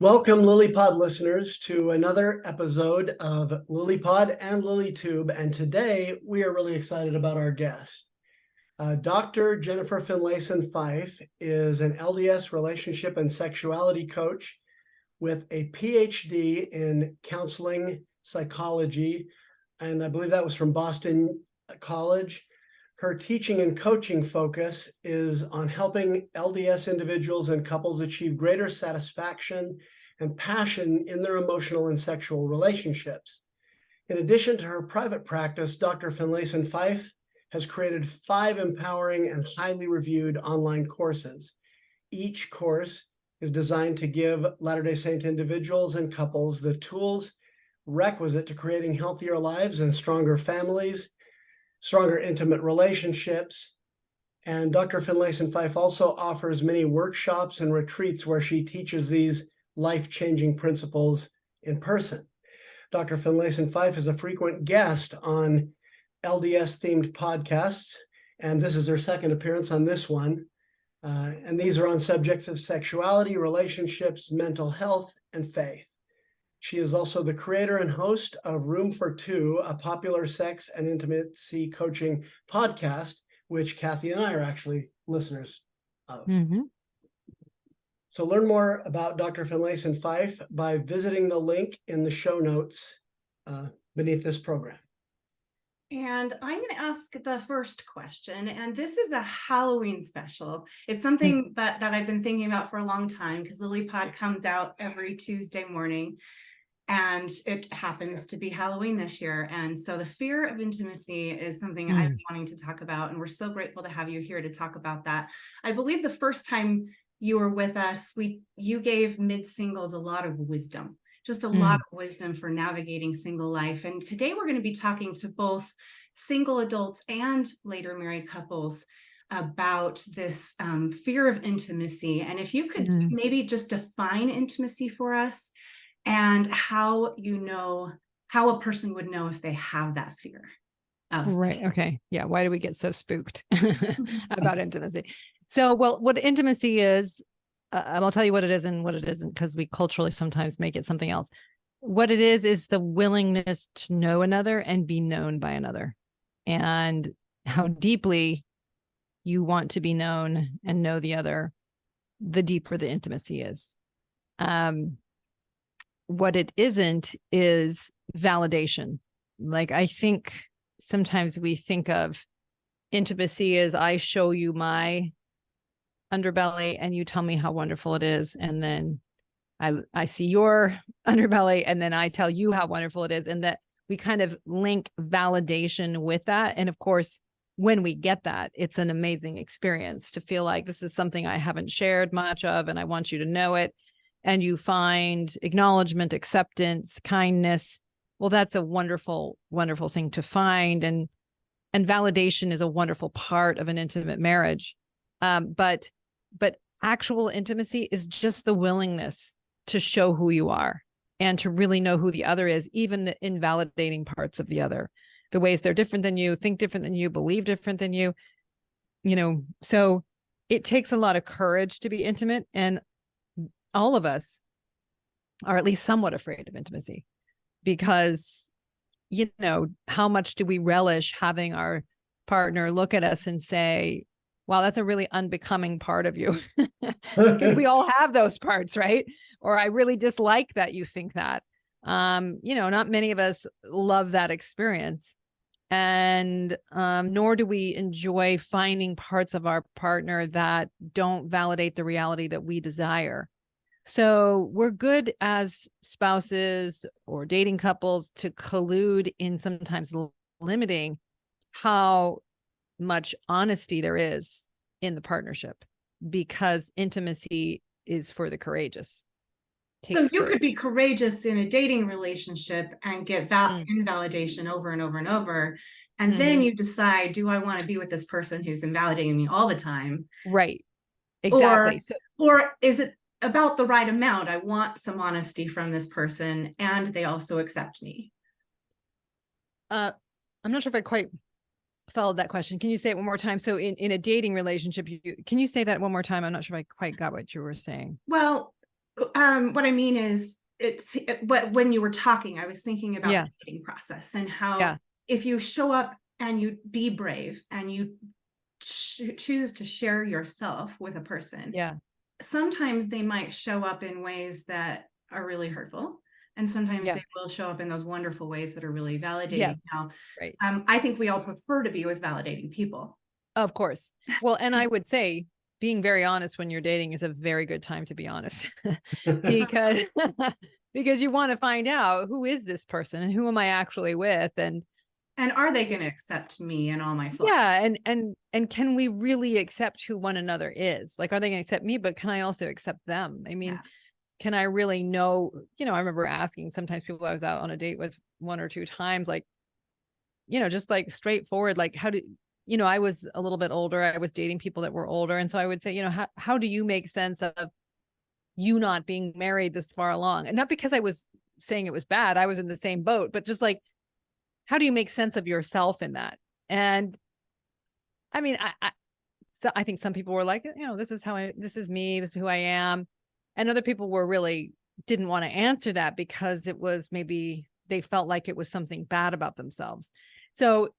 Welcome, LilyPod listeners, to another episode of LilyPod and LilyTube. And today we are really excited about our guest. Dr. Jennifer Finlayson-Fife is an LDS relationship and sexuality coach with a Ph.D. in counseling psychology. And I believe that was from Boston College. Her teaching and coaching focus is on helping LDS individuals and couples achieve greater satisfaction and passion in their emotional and sexual relationships. In addition to her private practice, Dr. Finlayson-Fife has created 5 empowering and highly reviewed online courses. Each course is designed to give Latter-day Saint individuals and couples the tools requisite to creating healthier lives and stronger families, stronger intimate relationships. And Dr. Finlayson-Fife also offers many workshops and retreats where she teaches these life-changing principles in person. Dr. Finlayson-Fife is a frequent guest on LDS-themed podcasts, and this is her second appearance on this one. And these are on subjects of sexuality, relationships, mental health, and faith. She is also the creator and host of Room for Two, a popular sex and intimacy coaching podcast, which Kathy and I are actually listeners of. Mm-hmm. So learn more about Dr. Finlayson-Fife by visiting the link in the show notes beneath this program. And I'm going to ask the first question, and this is a Halloween special. It's something that I've been thinking about for a long time because LilyPod comes out every Tuesday morning, and it happens to be Halloween this year. And so the fear of intimacy is something I've been wanting to talk about, and we're so grateful to have you here to talk about that. I believe the first time you were with us, you gave mid-singles a lot of wisdom. Just a lot of wisdom for navigating single life. And today we're going to be talking to both single adults and later married couples about this fear of intimacy. And if you could maybe just define intimacy for us and how a person would know if they have that fear. Right. Okay. Yeah. Why do we get so spooked about intimacy? So, well, what intimacy is, I'll tell you what it is and what it isn't, because we culturally sometimes make it something else. What it is the willingness to know another and be known by another, and how deeply you want to be known and know the other, the deeper the intimacy is. What it isn't is validation. Like, I think sometimes we think of intimacy as I show you my underbelly and you tell me how wonderful it is, and then I see your underbelly and then I tell you how wonderful it is, and that we kind of link validation with that. And of course, when we get that, it's an amazing experience to feel like this is something I haven't shared much of and I want you to know it, and you find acknowledgement, acceptance, kindness. Well, that's a wonderful, wonderful thing to find, and validation is a wonderful part of an intimate marriage. But actual intimacy is just the willingness to show who you are and to really know who the other is, even the invalidating parts of the other, the ways they're different than you, think different than you, believe different than you, so it takes a lot of courage to be intimate. And all of us are at least somewhat afraid of intimacy because, how much do we relish having our partner look at us and say, wow, that's a really unbecoming part of you. Because we all have those parts, right? Or I really dislike that you think that. Not many of us love that experience. And nor do we enjoy finding parts of our partner that don't validate the reality that we desire. So we're good as spouses or dating couples to collude in sometimes limiting how much honesty there is in the partnership, because intimacy is for the courageous. So you could be courageous in a dating relationship and get invalidation over and over and over. And then you decide, do I want to be with this person who's invalidating me all the time? Right. Exactly. Or is it about the right amount? I want some honesty from this person and they also accept me. I'm not sure if I quite followed that question. Can you say it one more time? So in a dating relationship, can you say that one more time? I'm not sure if I quite got what you were saying. Well, What I mean is, but when you were talking, I was thinking about Yeah. the dating process and how Yeah. if you show up and you be brave and you choose to share yourself with a person, Yeah. sometimes they might show up in ways that are really hurtful. And sometimes Yeah. they will show up in those wonderful ways that are really validating. Yes. Now, Right. I think we all prefer to be with validating people. Of course. Well, and I would say being very honest when you're dating is a very good time to be honest because because you want to find out who is this person and who am I actually with, and Are they going to accept me and all my flaws? yeah, and can we really accept who one another is? Like, are they going to accept me, but can I also accept them? I mean, Yeah. can I really know, I remember asking sometimes people I was out on a date with 1 or 2 times, like, just like straightforward, like I was a little bit older. I was dating people that were older. And so I would say, how do you make sense of you not being married this far along? And not because I was saying it was bad. I was in the same boat, but just like, how do you make sense of yourself in that? And I mean, so I think some people were like, this is me, this is who I am. And other people were really didn't want to answer that because it was maybe they felt like it was something bad about themselves. So,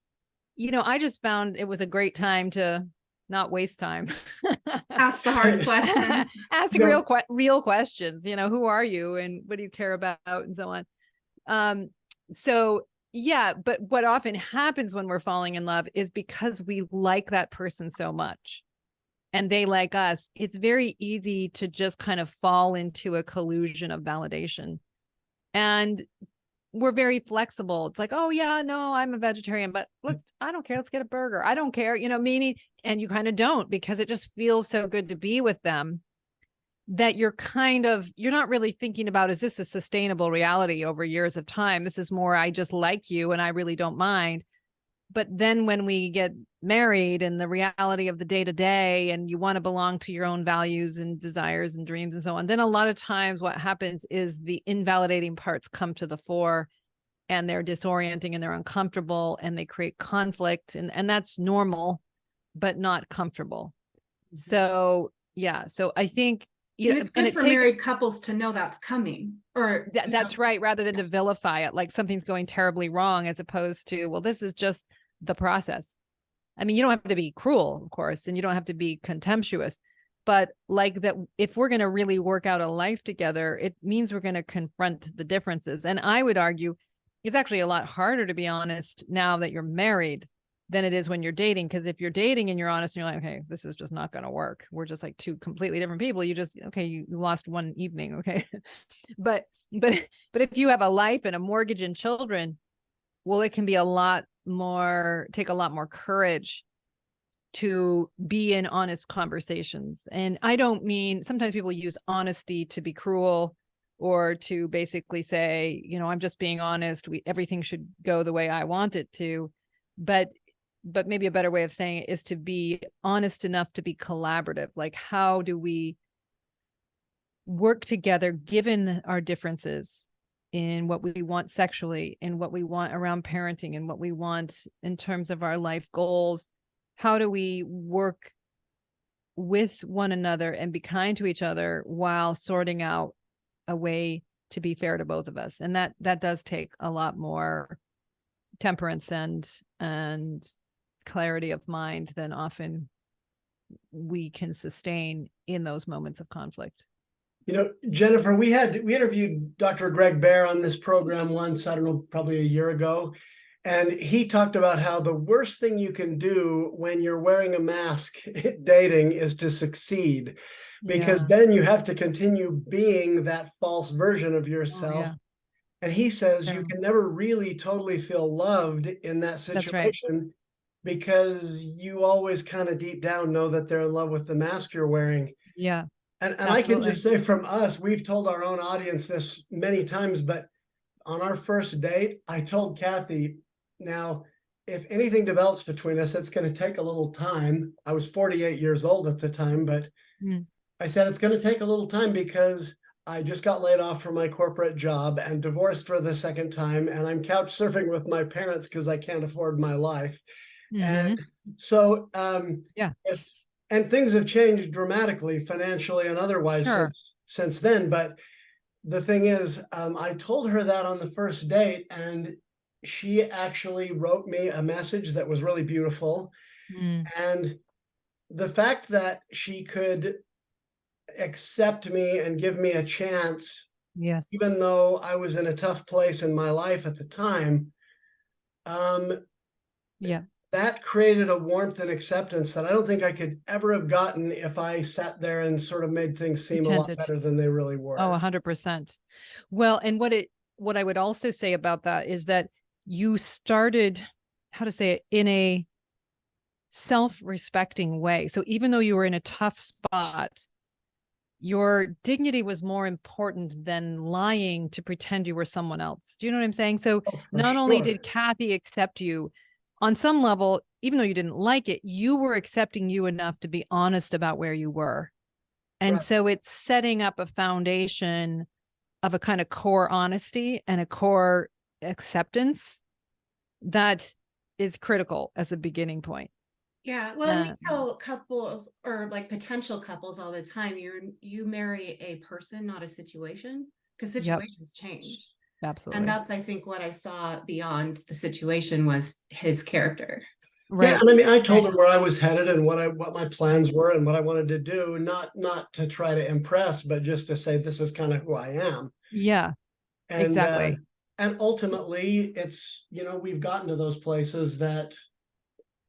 I just found it was a great time to not waste time. Ask the hard question. Asking real questions, who are you and what do you care about and so on. So yeah, but what often happens when we're falling in love is because we like that person so much and they like us, it's very easy to just kind of fall into a collusion of validation. And we're very flexible. It's like, oh yeah, no, I'm a vegetarian, but I don't care. Let's get a burger. I don't care, meaning, and you kind of don't because it just feels so good to be with them that you're not really thinking about, is this a sustainable reality over years of time? This is more, I just like you and I really don't mind. But then when we get married and the reality of the day to day, and you want to belong to your own values and desires and dreams and so on, then a lot of times what happens is the invalidating parts come to the fore and they're disorienting and they're uncomfortable and they create conflict. And that's normal, but not comfortable. So, yeah. So I think, And it's good for married couples to know that's coming, or that's right. Rather than to vilify it, like something's going terribly wrong, as opposed to, well, this is just the process. I mean, you don't have to be cruel, of course, and you don't have to be contemptuous, but like that, if we're going to really work out a life together, it means we're going to confront the differences. And I would argue it's actually a lot harder to be honest now that you're married than it is when you're dating. Because if you're dating and you're honest and you're like, okay, this is just not going to work. We're just like two completely different people. You lost one evening. Okay. but if you have a life and a mortgage and children, well, it can be take a lot more courage to be in honest conversations. And I don't mean, sometimes people use honesty to be cruel or to basically say, I'm just being honest. Everything should go the way I want it to. But maybe a better way of saying it is to be honest enough to be collaborative. Like, how do we work together given our differences in what we want sexually and what we want around parenting and what we want in terms of our life goals? How do we work with one another and be kind to each other while sorting out a way to be fair to both of us? And that does take a lot more temperance and clarity of mind than often we can sustain in those moments of conflict. Jennifer, we interviewed Dr. Greg Bear on this program once, I don't know, probably a year ago. And he talked about how the worst thing you can do when you're wearing a mask dating is to succeed, because then you have to continue being that false version of yourself. And he says you can never really totally feel loved in that situation because you always kind of deep down know that they're in love with the mask you're wearing. Yeah. And I can just say from us, we've told our own audience this many times, but on our first date, I told Kathy, now, if anything develops between us, it's going to take a little time. I was 48 years old at the time, but I said, it's going to take a little time because I just got laid off from my corporate job and divorced for the second time. And I'm couch surfing with my parents because I can't afford my life. And so And things have changed dramatically, financially and otherwise, Sure. since then. But the thing is, I told her that on the first date, and she actually wrote me a message that was really beautiful. Mm, And the fact that she could accept me and give me a chance, yes. even though I was in a tough place in my life at the time, Yeah. that created a warmth and acceptance that I don't think I could ever have gotten if I sat there and sort of made things seem a lot Pretended. better than they really were. Oh, 100%. Well, and what I would also say about that is that you started, how to say it, in a self-respecting way. So even though you were in a tough spot, your dignity was more important than lying to pretend you were someone else. Do you know what I'm saying? So Oh, for not only sure. did Kathy accept you on some level, even though you didn't like it, you were accepting you enough to be honest about where you were. And Right. so it's setting up a foundation of a kind of core honesty and a core acceptance that is critical as a beginning point. Yeah, well, we tell couples or like potential couples all the time, you marry a person, not a situation, because Yep. situations change. Absolutely. And that's, I think, what I saw beyond the situation was his character. Right. Yeah, and I mean, I told Right. her where I was headed and what my plans were and what I wanted to do, not to try to impress, but just to say this is kind of who I am. Yeah, And exactly. and ultimately, it's, we've gotten to those places that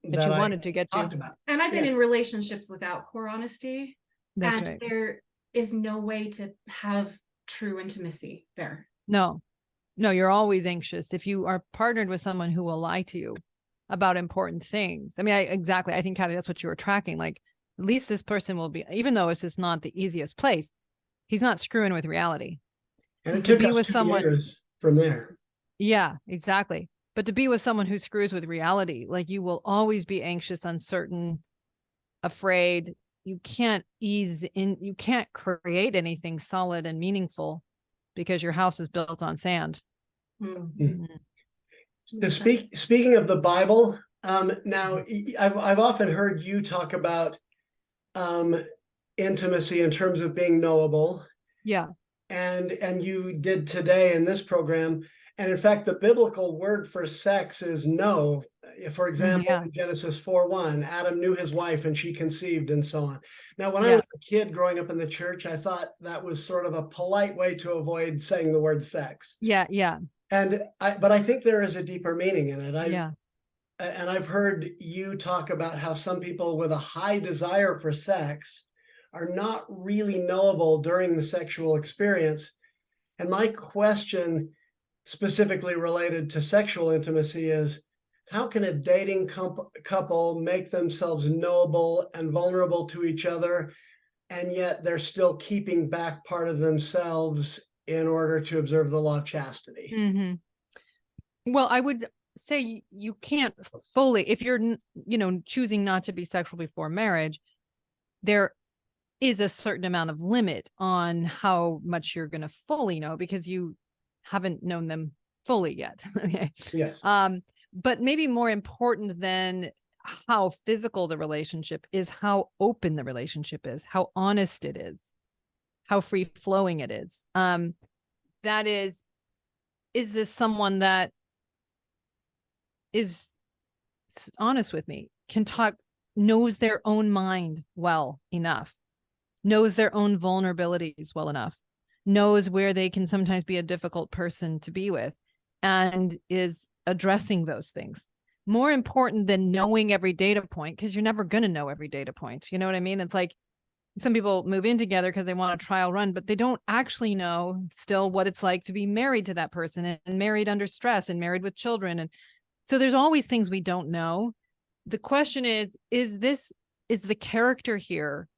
That you I wanted to get to. talked about. And I've been Yeah. in relationships without core honesty, That's and right. there is no way to have true intimacy there. No, you're always anxious if you are partnered with someone who will lie to you about important things. I mean, exactly. I think, Kathy, that's what you were tracking. Like, at least this person will be, even though this is not the easiest place, he's not screwing with reality. And it To took be us with 2 someone, years from there. yeah, exactly. But to be with someone who screws with reality, like you will always be anxious, uncertain, afraid. You can't ease in, you can't create anything solid and meaningful because your house is built on sand. Mm-hmm. To speaking of the Bible, now I've often heard you talk about intimacy in terms of being knowable. Yeah. And you did today in this program. And in fact, the biblical word for sex is know. For example, Yeah. in Genesis 4:1, Adam knew his wife and she conceived, and so on. Now, when I Yeah. was a kid growing up in the church, I thought that was sort of a polite way to avoid saying the word sex. Yeah. Yeah. But I think there is a deeper meaning in it. Yeah. And I've heard you talk about how some people with a high desire for sex are not really knowable during the sexual experience. And my question, specifically related to sexual intimacy, is how can a dating couple make themselves knowable and vulnerable to each other, and yet they're still keeping back part of themselves in order to observe the law of chastity? Mm-hmm. Well, I would say you can't fully, if you're, choosing not to be sexual before marriage, there is a certain amount of limit on how much you're going to fully know because you haven't known them fully yet. Okay. Yes. But maybe more important than how physical the relationship is, how open the relationship is, how honest it is, how free flowing it is. That is this someone that is honest with me, can talk, knows their own mind well enough, knows their own vulnerabilities well enough, knows where they can sometimes be a difficult person to be with, and is addressing those things. More important than knowing every data point, because you're never going to know every data point. You know what I mean? It's like some people move in together because they want a trial run, but they don't actually know still what it's like to be married to that person and married under stress and married with children. And so there's always things we don't know. The question is the character here?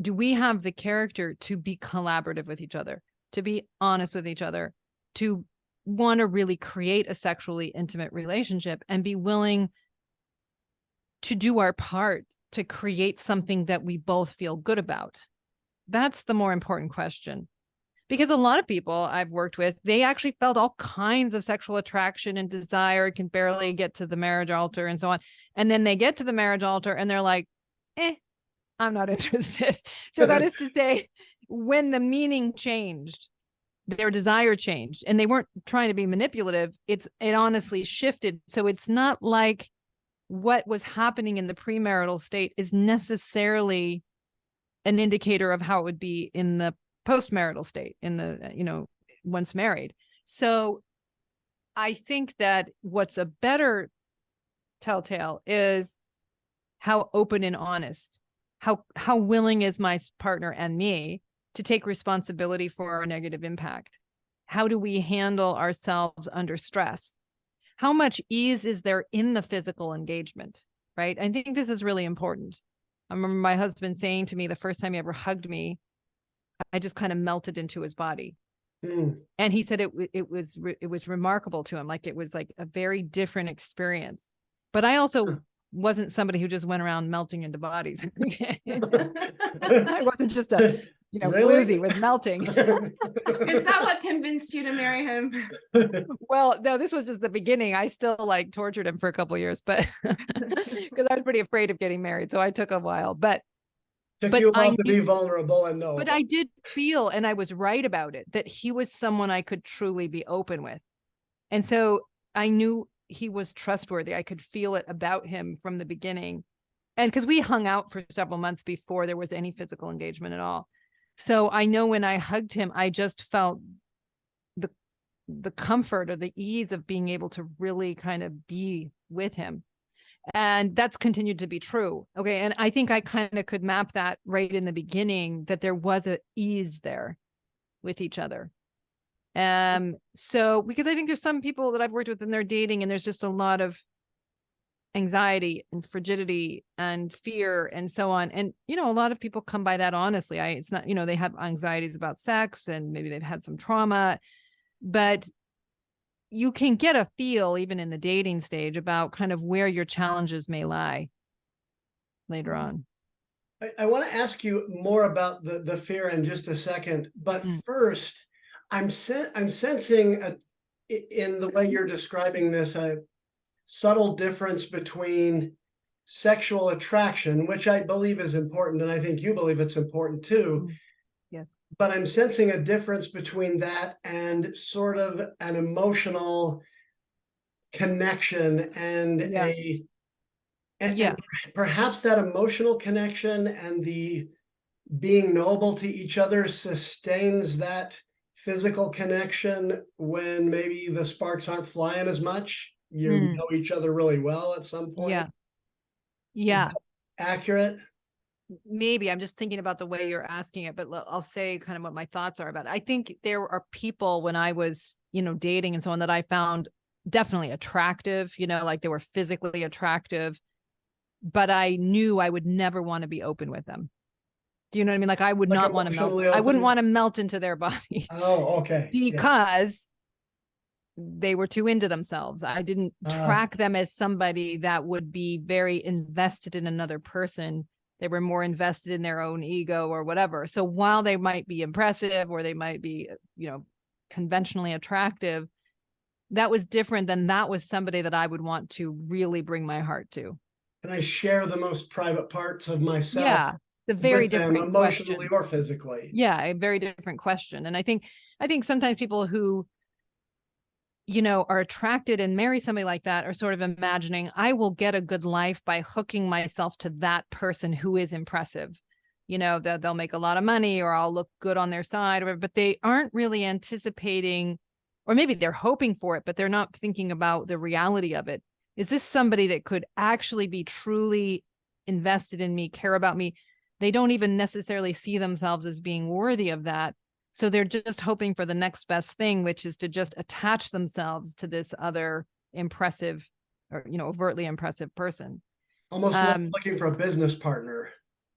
Do we have the character to be collaborative with each other, to be honest with each other, to want to really create a sexually intimate relationship and be willing to do our part to create something that we both feel good about? That's the more important question. Because a lot of people I've worked with, they actually felt all kinds of sexual attraction and desire, can barely get to the marriage altar and so on. And then they get to the marriage altar and they're like, I'm not interested. So that is to say, when the meaning changed, their desire changed, and they weren't trying to be manipulative. It honestly shifted. So it's not like what was happening in the premarital state is necessarily an indicator of how it would be in the postmarital state, in the, once married. So I think that what's a better telltale is how open and honest, how willing is my partner and me to take responsibility for our negative impact? How do we handle ourselves under stress? How much ease is there in the physical engagement, right? I think this is really important. I remember my husband saying to me the first time he ever hugged me, I just kind of melted into his body. And he said it was remarkable to him. Like it was like a very different experience. But I also wasn't somebody who just went around melting into bodies. I wasn't just a floozy with melting. Is that what convinced you to marry him? Well, no, this was just the beginning. I still like tortured him for a couple of years, but because I was pretty afraid of getting married, so I took a while. But you a while to be vulnerable and know. But I did feel, and I was right about it, that he was someone I could truly be open with. And so I knew he was trustworthy. I could feel it about him from the beginning. And because we hung out for several months before there was any physical engagement at all. So I know when I hugged him, I just felt the comfort or the ease of being able to really kind of be with him. And that's continued to be true. Okay. And I think I kind of could map that right in the beginning, that there was an ease there with each other. So, because I think there's some people that I've worked with and they're dating and there's just a lot of anxiety and frigidity and fear and so on. And, a lot of people come by that honestly. It's not, they have anxieties about sex and maybe they've had some trauma, but you can get a feel even in the dating stage about kind of where your challenges may lie later on. I want to ask you more about the fear in just a second, but first, I'm sensing in the way you're describing this, a subtle difference between sexual attraction, which I believe is important, and I think you believe it's important too. Yes. But I'm sensing a difference between that and sort of an emotional connection and and perhaps that emotional connection and the being knowable to each other sustains that physical connection when maybe the sparks aren't flying as much. You know each other really well at some point. Yeah. Accurate? Maybe. I'm just thinking about the way you're asking it, but I'll say kind of what my thoughts are about it. I think there are people when I was, dating and so on that I found definitely attractive, like they were physically attractive, but I knew I would never want to be open with them. Do you know what I mean? Like I would not want to melt. I wouldn't want to melt into their body. Oh, okay. Because they were too into themselves. I didn't track them as somebody that would be very invested in another person. They were more invested in their own ego or whatever. So while they might be impressive or they might be, conventionally attractive, that was different than that was somebody that I would want to really bring my heart to. And I share the most private parts of myself. Yeah, the very with them, different emotionally question. or physically. Yeah, a very different question. And I think sometimes people who are attracted and marry somebody like that are sort of imagining, I will get a good life by hooking myself to that person who is impressive. That they'll make a lot of money or I'll look good on their side, but they aren't really anticipating, or maybe they're hoping for it, but they're not thinking about the reality of it. Is this somebody that could actually be truly invested in me, care about me? They don't even necessarily see themselves as being worthy of that. So they're just hoping for the next best thing, which is to just attach themselves to this other impressive or, overtly impressive person. Almost like looking for a business partner.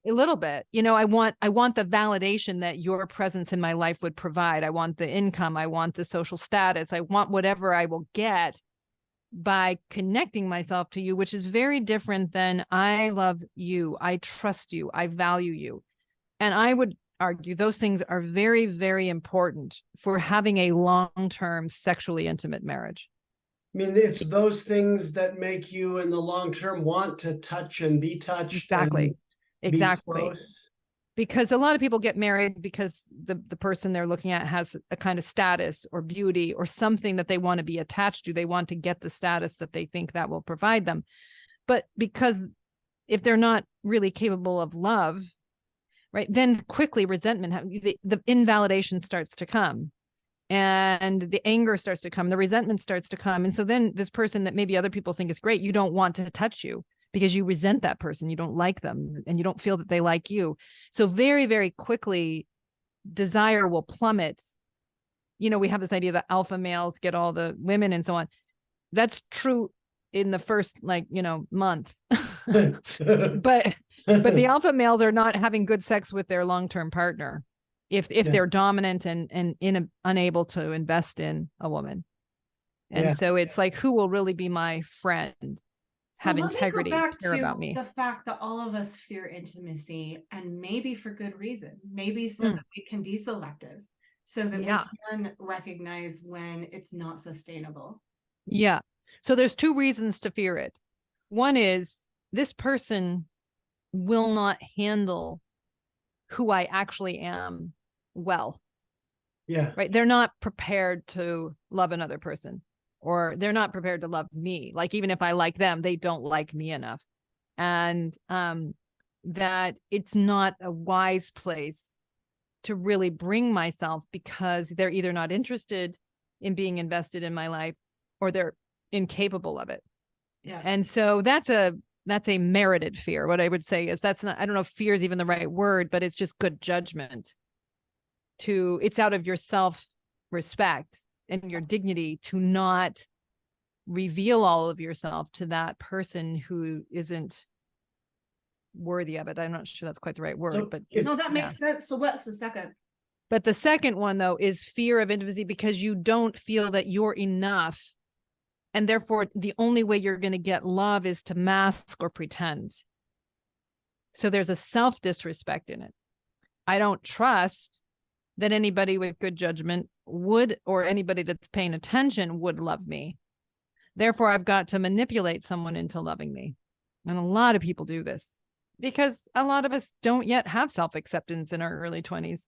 A little bit, I want the validation that your presence in my life would provide. I want the income. I want the social status. I want whatever I will get by connecting myself to you, which is very different than I love you. I trust you. I value you. And I would argue those things are very, very important for having a long-term sexually intimate marriage. I mean, it's those things that make you in the long term want to touch and be touched. Exactly. Exactly. close. Because a lot of people get married because the person they're looking at has a kind of status or beauty or something that they want to be attached to. They want to get the status that they think that will provide them. But because if they're not really capable of love, right, then quickly resentment, the invalidation starts to come, and the anger starts to come, the resentment starts to come. And so then this person that maybe other people think is great, you don't want to touch you because you resent that person, you don't like them, and you don't feel that they like you. So very, very quickly, desire will plummet. We have this idea that alpha males get all the women and so on. That's true in the first month. but the alpha males are not having good sex with their long-term partner if they're dominant and unable to invest in a woman. And so it's like, who will really be my friend, have integrity, care about me? The fact that all of us fear intimacy, and maybe for good reason, maybe so that we can be selective, so that we can recognize when it's not sustainable. Yeah. So there's two reasons to fear it. One is this person will not handle who I actually am well. Yeah. Right. They're not prepared to love another person, or they're not prepared to love me. Like, even if I like them, they don't like me enough. And that it's not a wise place to really bring myself, because they're either not interested in being invested in my life, or they're incapable of it. Yeah. And so that's a merited fear. What I would say is, that's not, I don't know if fear is even the right word, but it's just good judgment. It's out of your self-respect and your dignity to not reveal all of yourself to that person who isn't worthy of it. I'm not sure that's quite the right word, but no, that makes sense. So what's the second? But the second one, though, is fear of intimacy, because you don't feel that you're enough. And therefore, the only way you're going to get love is to mask or pretend. So there's a self-disrespect in it. I don't trust that anybody with good judgment would, or anybody that's paying attention would, love me. Therefore, I've got to manipulate someone into loving me. And a lot of people do this because a lot of us don't yet have self-acceptance in our early 20s.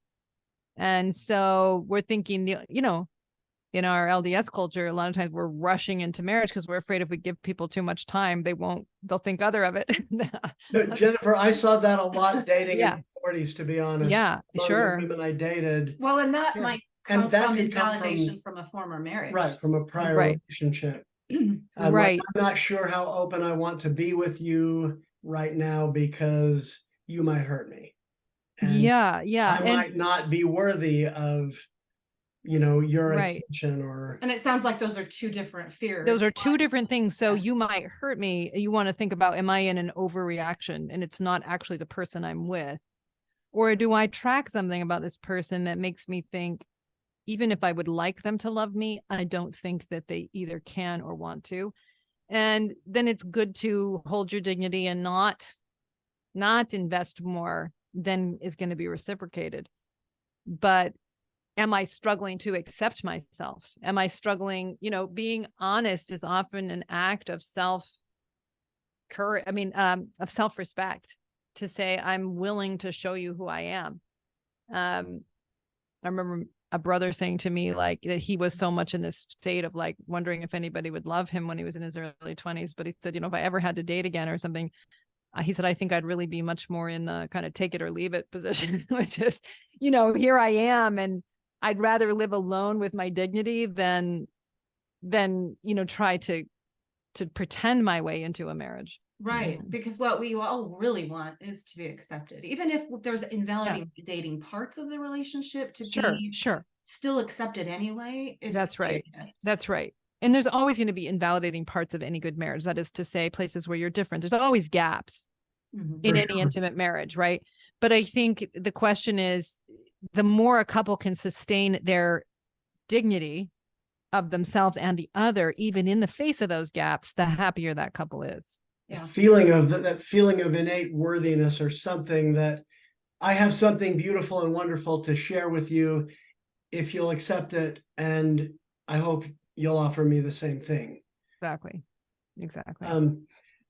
And so we're thinking, in our LDS culture, a lot of times we're rushing into marriage because we're afraid if we give people too much time, they'll think other of it. Jennifer, I saw that a lot dating in the 40s, to be honest. Yeah, sure. The women I dated. Well, and that might come from invalidation from a former marriage. Right, from a prior relationship. Right. I'm not sure how open I want to be with you right now because you might hurt me. And I might not be worthy of your attention. And it sounds like those are two different fears. Those are two different things. So you might hurt me. You want to think about, am I in an overreaction and it's not actually the person I'm with? Or do I track something about this person that makes me think, even if I would like them to love me, I don't think that they either can or want to. And then it's good to hold your dignity and not invest more than is going to be reciprocated. But am I struggling to accept myself? Am I struggling? Being honest is often an act of of self-respect, to say, I'm willing to show you who I am. I remember a brother saying to me, like, that he was so much in this state of like wondering if anybody would love him when he was in his early 20s. But he said, if I ever had to date again or something, he said, I think I'd really be much more in the kind of take it or leave it position, which is, here I am, and I'd rather live alone with my dignity than try to pretend my way into a marriage. Right. Because what we all really want is to be accepted, even if there's invalidating parts of the relationship, to be still accepted anyway. That's right. That's right. And there's always going to be invalidating parts of any good marriage. That is to say, places where you're different. There's always gaps in any intimate marriage, right? But I think the question is, the more a couple can sustain their dignity of themselves and the other, even in the face of those gaps, the happier that couple is. Yeah. That feeling of innate worthiness, or something that I have something beautiful and wonderful to share with you if you'll accept it, and I hope you'll offer me the same thing. Exactly.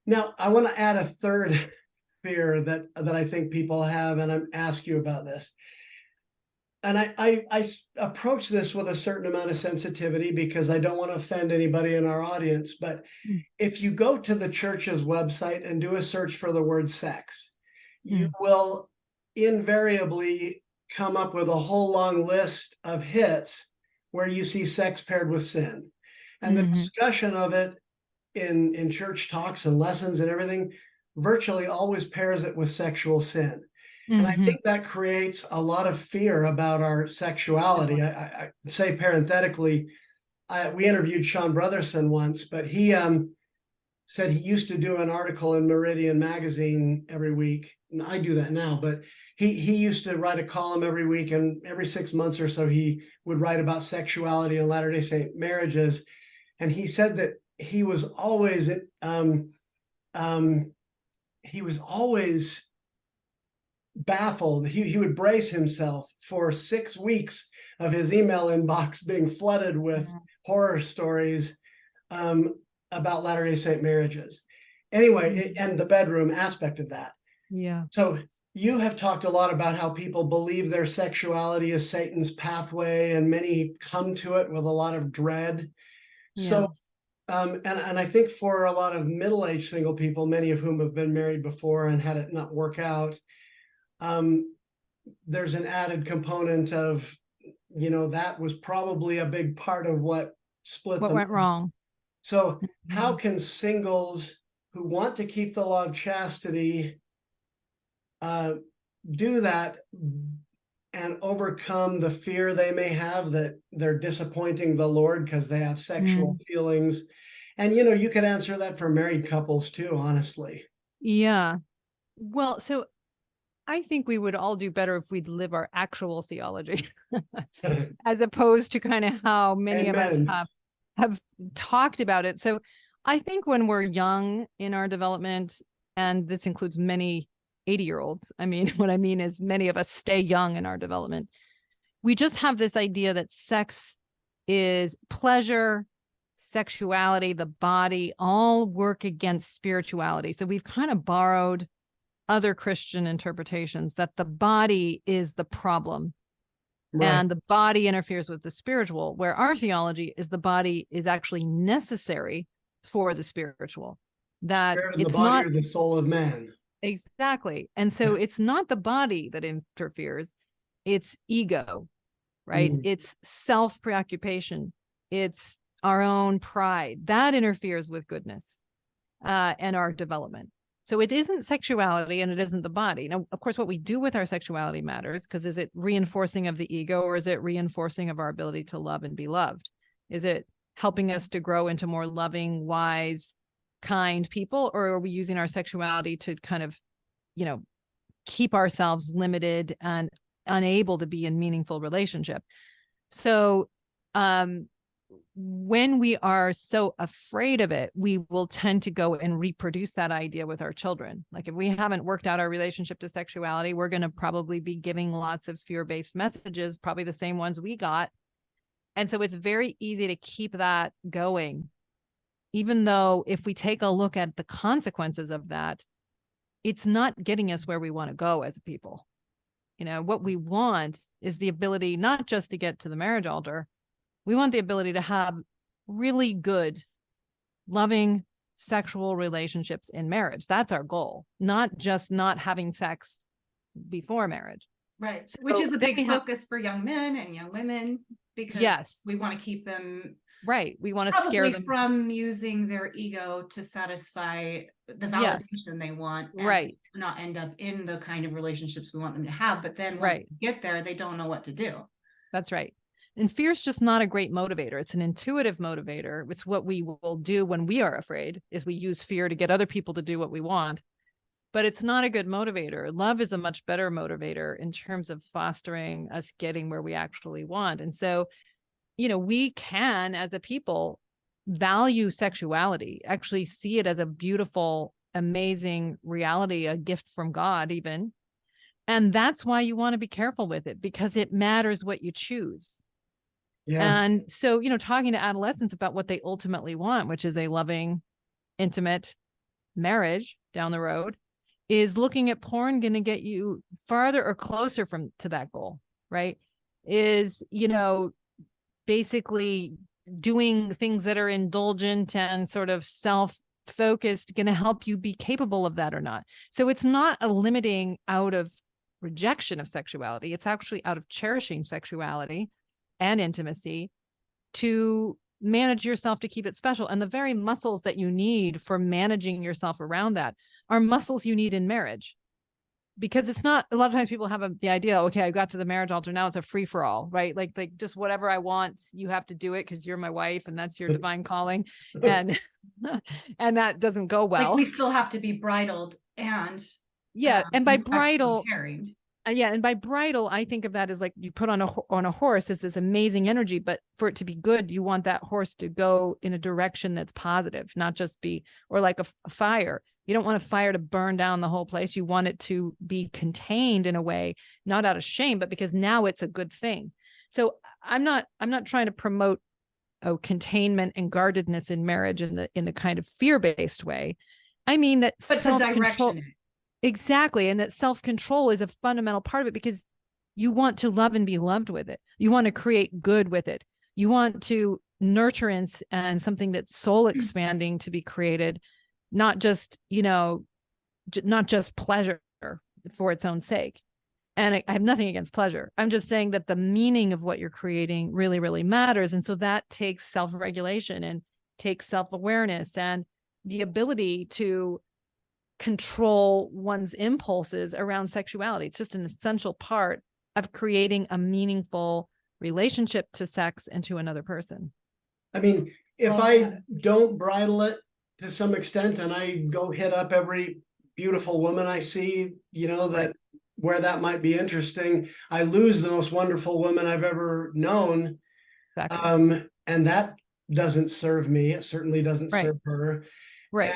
Now I want to add a third fear that I think people have, and I'm ask you about this. And I approach this with a certain amount of sensitivity because I don't want to offend anybody in our audience. But Mm. if you go to the church's website and do a search for the word sex, you Mm. will invariably come up with a whole long list of hits where you see sex paired with sin. And the Mhm. discussion of it in church talks and lessons and everything virtually always pairs it with sexual sin. And I Mhm. think that creates a lot of fear about our sexuality. I say parenthetically, we interviewed Sean Brotherson once, but he said he used to do an article in Meridian magazine every week. And I do that now, but he used to write a column every week, and every 6 months or so he would write about sexuality in Latter-day Saint marriages. And he said that he was always baffled. He would brace himself for 6 weeks of his email inbox being flooded with horror stories about Latter-day Saint marriages. Anyway, and the bedroom aspect of that. Yeah. So you have talked a lot about how people believe their sexuality is Satan's pathway, and many come to it with a lot of dread. So, and I think for a lot of middle-aged single people, many of whom have been married before and had it not work out, there's an added component of, that was probably a big part of what split What them. went wrong? So how can singles who want to keep the law of chastity do that and overcome the fear they may have that they're disappointing the Lord because they have sexual feelings? And, you could answer that for married couples too, honestly. Yeah. Well, so I think we would all do better if we'd live our actual theology as opposed to kind of how many of us Amen. have talked about it. So I think when we're young in our development, and this includes many 80-year-olds, I mean, what I mean is many of us stay young in our development. We just have this idea that sex is pleasure, sexuality, the body, all work against spirituality. So we've kind of borrowed other Christian interpretations that the body is the problem. Right. And the body interferes with the spiritual, where our theology is the body is actually necessary for the spiritual. That Spirit and the it's body not are the soul of man. exactly. And so it's not the body that interferes, it's ego, right? It's self-preoccupation. It's our own pride that interferes with goodness and our development. So it isn't sexuality and it isn't the body. Now, of course, what we do with our sexuality matters, because is it reinforcing of the ego, or is it reinforcing of our ability to love and be loved? Is it helping us to grow into more loving, wise, kind people, or are we using our sexuality to kind of, keep ourselves limited and unable to be in meaningful relationship? So, when we are so afraid of it, we will tend to go and reproduce that idea with our children. Like if we haven't worked out our relationship to sexuality, we're going to probably be giving lots of fear-based messages, probably the same ones we got. And so it's very easy to keep that going, even though if we take a look at the consequences of that, it's not getting us where we want to go as a people. What we want is the ability not just to get to the marriage altar. We want the ability to have really good, loving sexual relationships in marriage. That's our goal, not just not having sex before marriage. Right. So Which is a big focus for young men and young women, because we want to keep them right. We want to scare them from using their ego to satisfy the validation they want, and not end up in the kind of relationships we want them to have. But then once they get there, they don't know what to do. That's right. And fear is just not a great motivator. It's an intuitive motivator. It's what we will do when we are afraid, is we use fear to get other people to do what we want. But it's not a good motivator. Love is a much better motivator in terms of fostering us getting where we actually want. And so, we can, as a people, value sexuality, actually see it as a beautiful, amazing reality, a gift from God even. And that's why you want to be careful with it, because it matters what you choose. Yeah. And so, talking to adolescents about what they ultimately want, which is a loving, intimate marriage down the road, Is looking at porn going to get you farther or closer to that goal, right? Is, basically doing things that are indulgent and sort of self-focused going to help you be capable of that or not? So it's not a limiting out of rejection of sexuality. It's actually out of cherishing sexuality and intimacy to manage yourself to keep it special. And the very muscles that you need for managing yourself around that are muscles you need in marriage. Because it's not, a lot of times people have the idea, okay, I got to the marriage altar, now it's a free for all, right? Like just whatever I want, you have to do it because you're my wife and that's your divine calling. And and that doesn't go well. Like we still have to be bridled and and by bridal, caring. And by bridal, I think of that as like you put on a horse as this amazing energy, but for it to be good, you want that horse to go in a direction that's positive, not just be, or like a fire. You don't want a fire to burn down the whole place. You want it to be contained in a way, not out of shame, but because now it's a good thing. So I'm not trying to promote containment and guardedness in marriage in the kind of fear-based way. I mean that self-control. Exactly. And that self-control is a fundamental part of it, because you want to love and be loved with it. You want to create good with it. You want to nurturance and something that's soul expanding to be created, not just, not just pleasure for its own sake. And I have nothing against pleasure. I'm just saying that the meaning of what you're creating really, really matters. And so that takes self-regulation and takes self-awareness and the ability to control one's impulses around sexuality. It's just an essential part of creating a meaningful relationship to sex and to another person. I mean, if I don't bridle it to some extent and I go hit up every beautiful woman I see, that where that might be interesting, I lose the most wonderful woman I've ever known. Exactly. And that doesn't serve me. It certainly doesn't serve her. Right.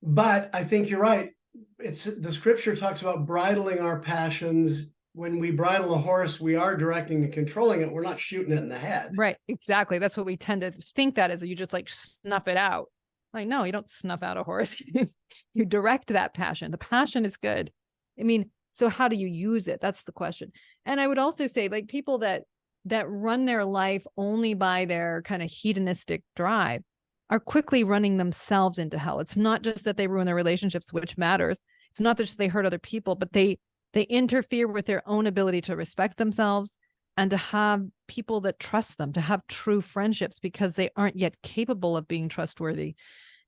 But I think you're right. It's the scripture talks about bridling our passions. When we bridle a horse, we are directing and controlling it. We're not shooting it in the head. Right. Exactly. That's what we tend to think that is. You just like snuff it out. Like, no, you don't snuff out a horse. You direct that passion. The passion is good. I mean, so how do you use it? That's the question. And I would also say, like, people that run their life only by their kind of hedonistic drive are quickly running themselves into hell. It's not just that they ruin their relationships, which matters. It's not just they hurt other people, but they interfere with their own ability to respect themselves and to have people that trust them, to have true friendships, because they aren't yet capable of being trustworthy.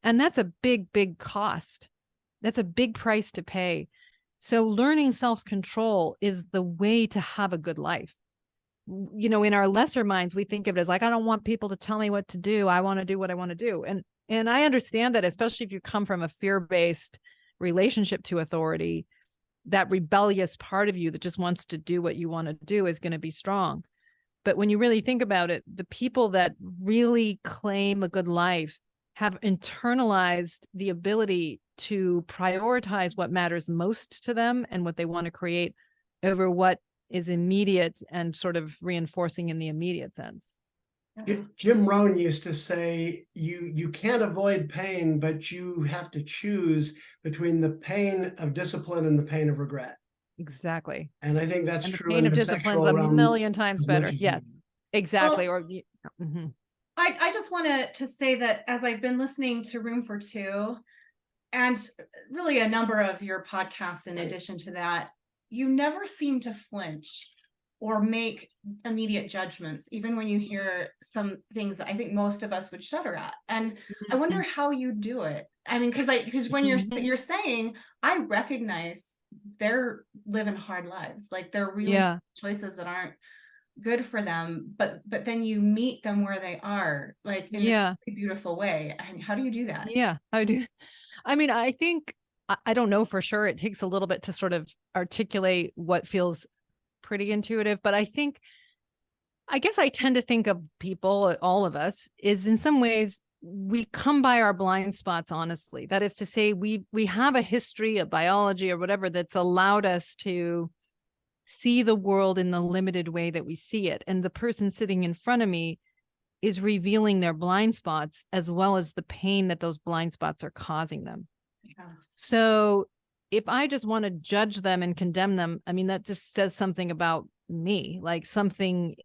And that's a big, big cost. That's a big price to pay. So learning self-control is the way to have a good life. In our lesser minds, we think of it as like, I don't want people to tell me what to do. I want to do what I want to do. And I understand that, especially if you come from a fear-based relationship to authority, that rebellious part of you that just wants to do what you want to do is going to be strong. But when you really think about it, the people that really claim a good life have internalized the ability to prioritize what matters most to them and what they want to create over what is immediate and sort of reinforcing in the immediate sense. Jim Rohn used to say, you can't avoid pain, but you have to choose between the pain of discipline and the pain of regret. Exactly. And I think that's and true. The pain of discipline is a million times better. Yes, exactly. Well, I just want to say that as I've been listening to Room for Two, and really a number of your podcasts in addition to that, you never seem to flinch or make immediate judgments, even when you hear some things that I think most of us would shudder at. And I wonder how you do it. I mean, because when you're saying, I recognize they're living hard lives, like they're really choices that aren't good for them, but then you meet them where they are, like in a beautiful way. I mean, how do you do that? Yeah, I do. I mean, I think, I don't know for sure. It takes a little bit to sort of articulate what feels pretty intuitive, but I guess I tend to think of people, all of us, is in some ways we come by our blind spots, honestly. That is to say, we have a history of biology or whatever that's allowed us to see the world in the limited way that we see it. And the person sitting in front of me is revealing their blind spots as well as the pain that those blind spots are causing them. Yeah. So if I just want to judge them and condemn them, I mean, that just says something about me, like something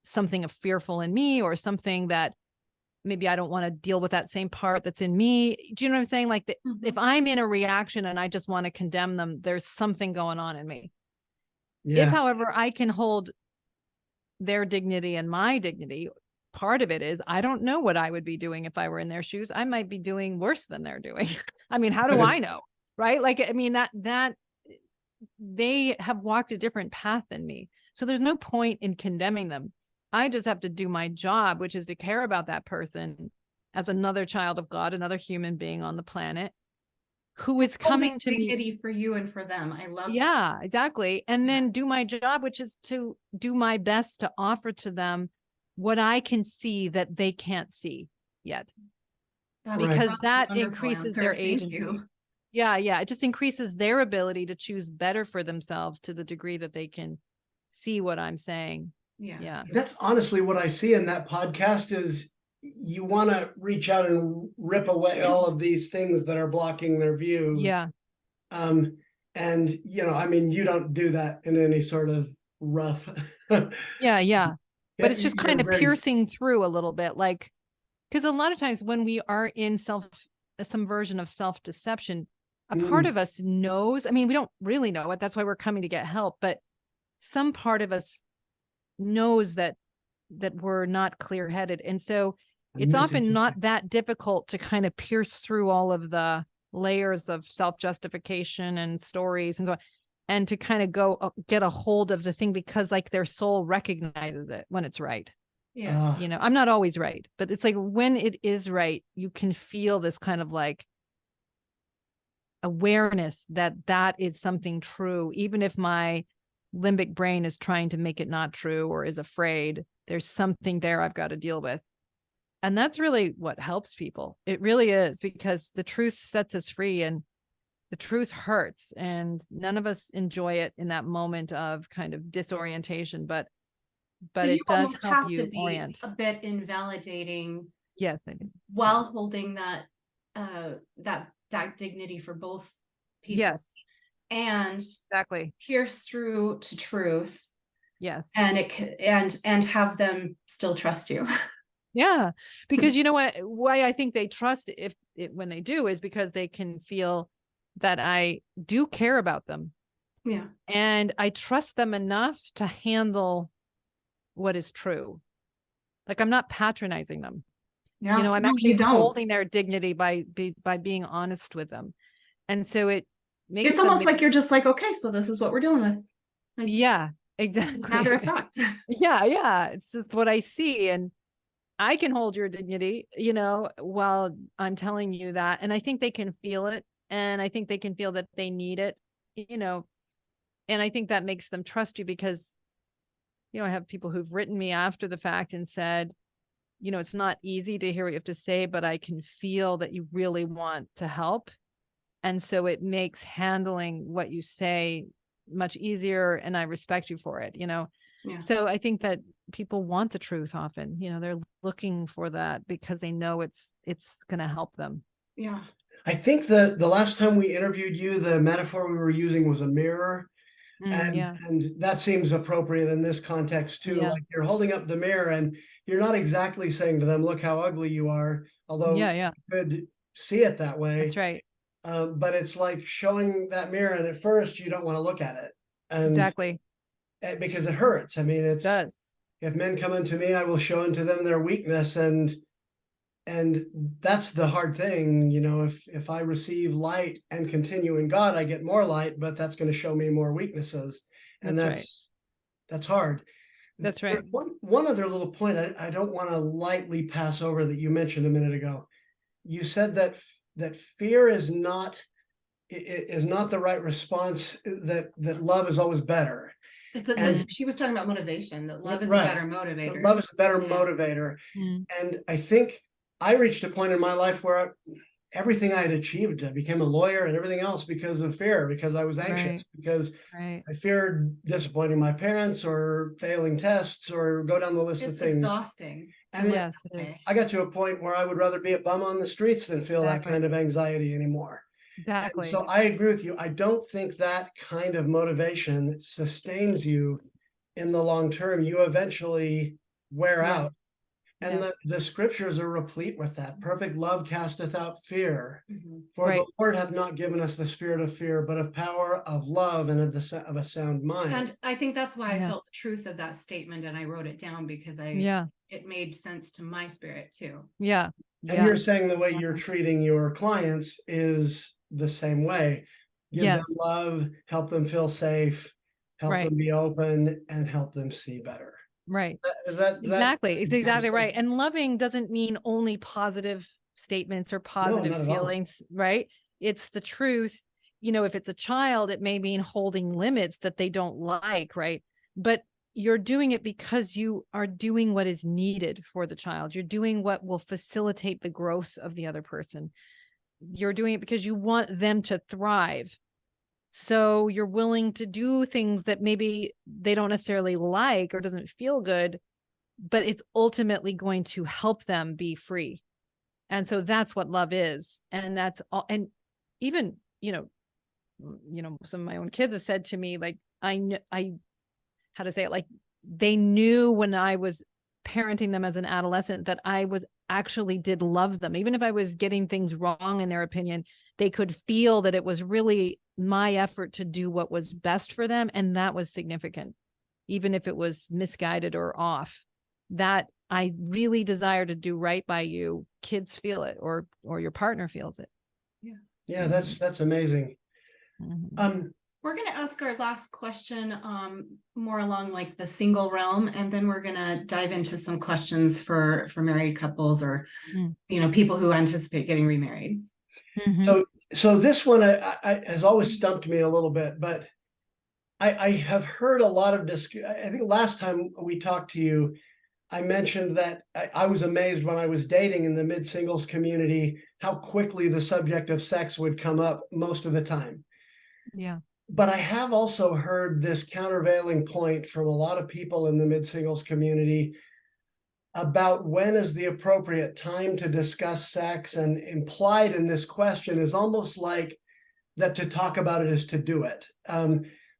fearful in me, or something that maybe I don't want to deal with that same part that's in me. Do you know what I'm saying? Like if I'm in a reaction and I just want to condemn them, there's something going on in me. Yeah. If, however, I can hold their dignity and my dignity, part of it is I don't know what I would be doing if I were in their shoes. I might be doing worse than they're doing. I mean, how do I know? Right? Like, I mean, that they have walked a different path than me. So there's no point in condemning them. I just have to do my job, which is to care about that person as another child of God, another human being on the planet who is coming to me. Dignity for you and for them. I love that. Yeah, exactly. And then do my job, which is to do my best to offer to them what I can see that they can't see yet. Because that increases their agency. Yeah. It just increases their ability to choose better for themselves to the degree that they can see what I'm saying. Yeah. That's honestly what I see in that podcast is you want to reach out and rip away all of these things that are blocking their views. Yeah. And, you know, I mean, you don't do that in any sort of rough. Yeah. But it's just You're kind of very piercing through a little bit, like, because a lot of times when we are in some version of self-deception, a part of us knows, I mean, we don't really know it. That's why we're coming to get help. But some part of us knows that we're not clear-headed. And so it's often not that difficult to kind of pierce through all of the layers of self-justification and stories and so on, and to kind of go get a hold of the thing, because like their soul recognizes it when it's right. Yeah. You know, I'm not always right, but it's like when it is right, you can feel this kind of like awareness that is something true, even if my limbic brain is trying to make it not true or is afraid. There's something there I've got to deal with. And that's really what helps people. It really is, because the truth sets us free, and the truth hurts, and none of us enjoy it in that moment of kind of disorientation, but So it does almost help have you to be orient. a bit invalidating. Yes, I do. While holding that dignity for both people. Yes. And Exactly. pierce through to truth. Yes. And have them still trust you. Yeah, because you know why I think they trust when they do is because they can feel that I do care about them. Yeah. And I trust them enough to handle what is true. Like I'm not patronizing them. Yeah. You know, I'm actually holding their dignity by being honest with them. And so it makes it's almost like you're just like, okay, so this is what we're dealing with. Like, yeah, exactly. Matter of fact. Yeah. It's just what I see. And I can hold your dignity, you know, while I'm telling you that. And I think they can feel it. And I think they can feel that they need it, you know, and I think that makes them trust you, because, you know, I have people who've written me after the fact and said, you know, it's not easy to hear what you have to say, but I can feel that you really want to help. And so it makes handling what you say much easier. And I respect you for it, you know? Yeah. So I think that people want the truth often, you know, they're looking for that because they know it's going to help them. Yeah. I think the last time we interviewed you, the metaphor we were using was a mirror. And that seems appropriate in this context too. Yeah. Like you're holding up the mirror and you're not exactly saying to them, look how ugly you are, although you could see it that way. That's right. But it's like showing that mirror, and at first you don't want to look at it. And exactly. Because it hurts. I mean, it does. If men come unto me, I will show unto them their weakness. And that's the hard thing, you know, if I receive light and continue in God, I get more light, but that's going to show me more weaknesses. And that's hard. That's right. One other little point I don't want to lightly pass over that you mentioned a minute ago. You said that fear is not the right response, that love is always better. She was talking about motivation, that love is a better motivator. That love is a better motivator. And I think I reached a point in my life where everything I had achieved, I became a lawyer and everything else because of fear, because I was anxious, because I feared disappointing my parents or failing tests or go down the list of things. It's exhausting. And yes, I got to a point where I would rather be a bum on the streets than feel that kind of anxiety anymore. And Exactly. so I agree with you. I don't think that kind of motivation sustains you in the long term. You eventually wear Yeah. out. And Yes. the scriptures are replete with that. Perfect love casteth out fear. Mhm. For the Right. Lord hath not given us the spirit of fear, but of power, of love, and of a sound mind. And I think that's why I felt Yes. the truth of that statement and I wrote it down because Yeah. it made sense to my spirit too. Yeah. And Yeah. you're saying the way you're treating your clients is the same way. Give them Yes. love, help them feel safe, help Right. them be open, and help them see better. Right. Is that Exactly. It's fair to exactly say? right. And loving doesn't mean only positive statements or No, positive not at all. feelings, right? It's the truth. You know, if it's a child, it may mean holding limits that they don't like, right? But you're doing it because you are doing what is needed for the child. You're doing what will facilitate the growth of the other person. You're doing it because you want them to thrive. So you're willing to do things that maybe they don't necessarily like or doesn't feel good, but it's ultimately going to help them be free. And so that's what love is. And that's all. And even, some of my own kids have said to me, like, how to say it, like they knew when I was parenting them as an adolescent that I was actually did love them. Even if I was getting things wrong in their opinion, they could feel that it was really my effort to do what was best for them. And that was significant, even if it was misguided or off. That I really desire to do right by you. Kids feel it, or your partner feels it. Yeah, that's amazing. Mhm. We're going to ask our last question more along like the single realm, and then we're going to dive into some questions for married couples or people who anticipate getting remarried. Mhm. So this one I has always stumped me a little bit, but I have heard a lot of I think last time we talked to you, I mentioned that I was amazed when I was dating in the mid-singles community how quickly the subject of sex would come up most of the time. Yeah. But I have also heard this countervailing point from a lot of people in the mid-singles community about when is the appropriate time to discuss sex, and implied in this question is almost like that to talk about it is to do it.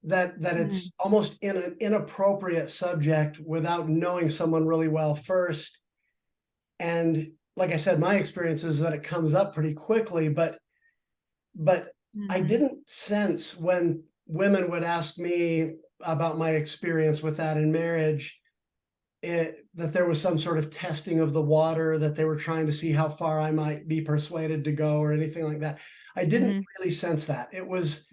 That it's almost in an inappropriate subject without knowing someone really well first. And like I said, my experience is that it comes up pretty quickly, but I didn't sense when women would ask me about my experience with that in marriage, that there was some sort of testing of the water, that they were trying to see how far I might be persuaded to go or anything like that. I didn't really sense that. It was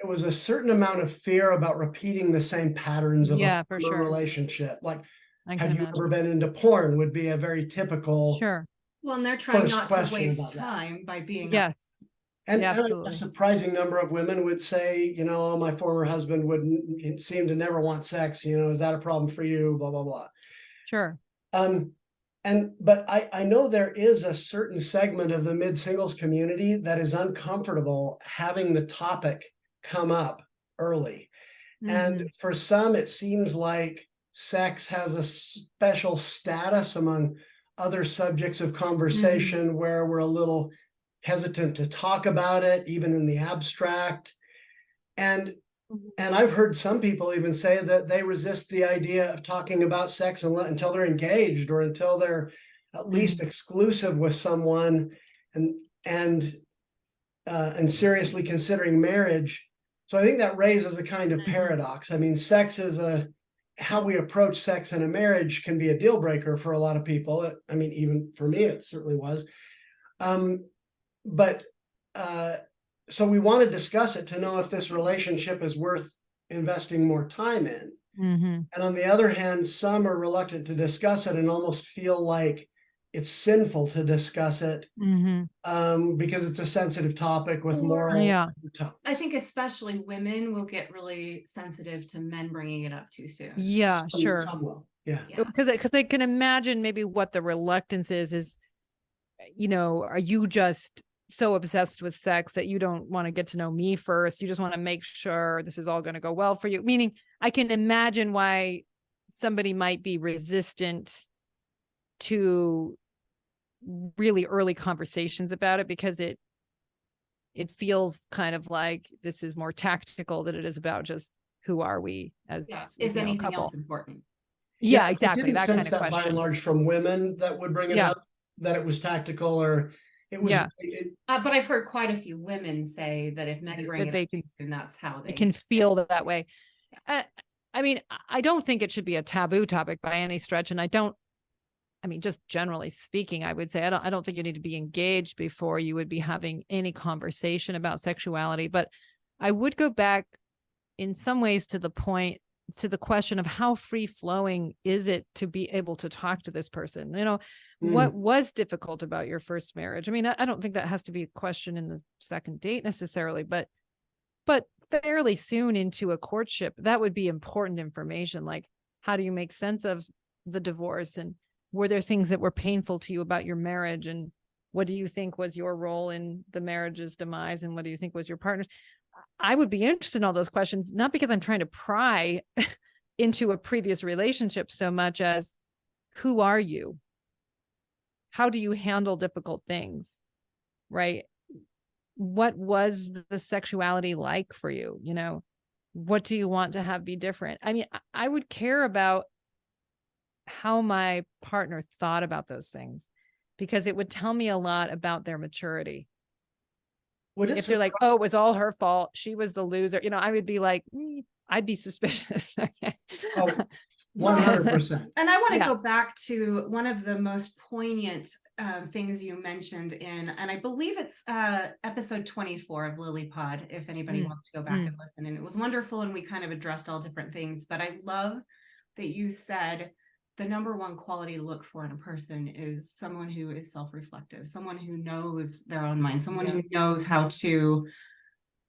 a certain amount of fear about repeating the same patterns of a Yeah, for former sure. relationship. Like, I can have you ever imagine. been into porn would be a very typical Sure. Well, and they're trying first not to question waste about that. time by being Yes. And Yeah, a absolutely. surprising number of women would say, oh, my former husband wouldn't seem to never want sex. Is that a problem for you? Blah, blah, blah. Sure. But I know there is a certain segment of the mid-singles community that is uncomfortable having the topic come up early. And for some, it seems like sex has a special status among other subjects of conversation where we're a little hesitant to talk about it, even in the abstract. And I've heard some people even say that they resist the idea of talking about sex until they're engaged or until they're at least exclusive with someone and and seriously considering marriage. So I think that raises a kind of paradox. I mean, sex is how we approach sex in a marriage can be a deal breaker for a lot of people. I mean, even for me, it certainly was. But so we want to discuss it to know if this relationship is worth investing more time in. And on the other hand, some are reluctant to discuss it and almost feel like it's sinful to discuss it because it's a sensitive topic with moral tones. I think especially women will get really sensitive to men bringing it up too soon. Yeah, sure. Some will. Yeah. Because they can imagine maybe what the reluctance is, are you just so obsessed with sex that you don't want to get to know me first? You just want to make sure this is all going to go well for you. Meaning I can imagine why somebody might be resistant to really early conversations about it, because it feels kind of like this is more tactical than it is about just who are we as Is a anything couple. else important? Yeah, I exactly. didn't That sense kind of that by and question. large from women that would bring it Yeah. up, that it was tactical, or it was. Yeah. But I've heard quite a few women say that if men bring That it they up, can, and that's how they they can feel that way. I mean, I don't think it should be a taboo topic by any stretch. And I mean, just generally speaking, I would say, I don't think you need to be engaged before you would be having any conversation about sexuality. But I would go back in some ways to the question of how free flowing is it to be able to talk to this person? What was difficult about your first marriage? I mean, I don't think that has to be a question in the second date necessarily, but fairly soon into a courtship, that would be important information. Like, how do you make sense of the divorce? And were there things that were painful to you about your marriage? And what do you think was your role in the marriage's demise? And what do you think was your partner's? I would be interested in all those questions, not because I'm trying to pry into a previous relationship so much as, who are you? How do you handle difficult things? Right? What was the sexuality like for you? What do you want to have be different? I mean, I would care about how my partner thought about those things, because it would tell me a lot about their maturity. If they're like, oh, it was all her fault, she was the loser, I would be like, I'd be suspicious. Oh, 100%. And I want to go back to one of the most poignant things you mentioned and I believe it's episode 24 of Lily Pod, if anybody wants to go back and listen. And it was wonderful, and we kind of addressed all different things. But I love that you said the number one quality to look for in a person is someone who is self-reflective, someone who knows their own mind, someone who knows how to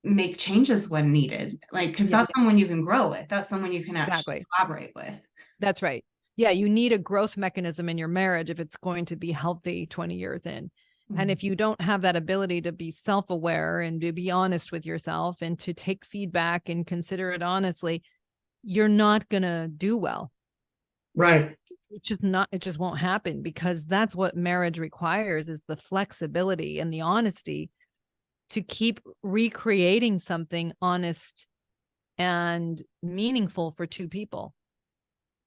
make changes when needed. Like, because that's someone you can grow with. That's someone you can actually collaborate with. That's right. Yeah, you need a growth mechanism in your marriage if it's going to be healthy 20 years in. And if you don't have that ability to be self-aware and to be honest with yourself and to take feedback and consider it honestly, you're not going to do well. Right. It just won't happen, because that's what marriage requires, is the flexibility and the honesty to keep recreating something honest and meaningful for two people.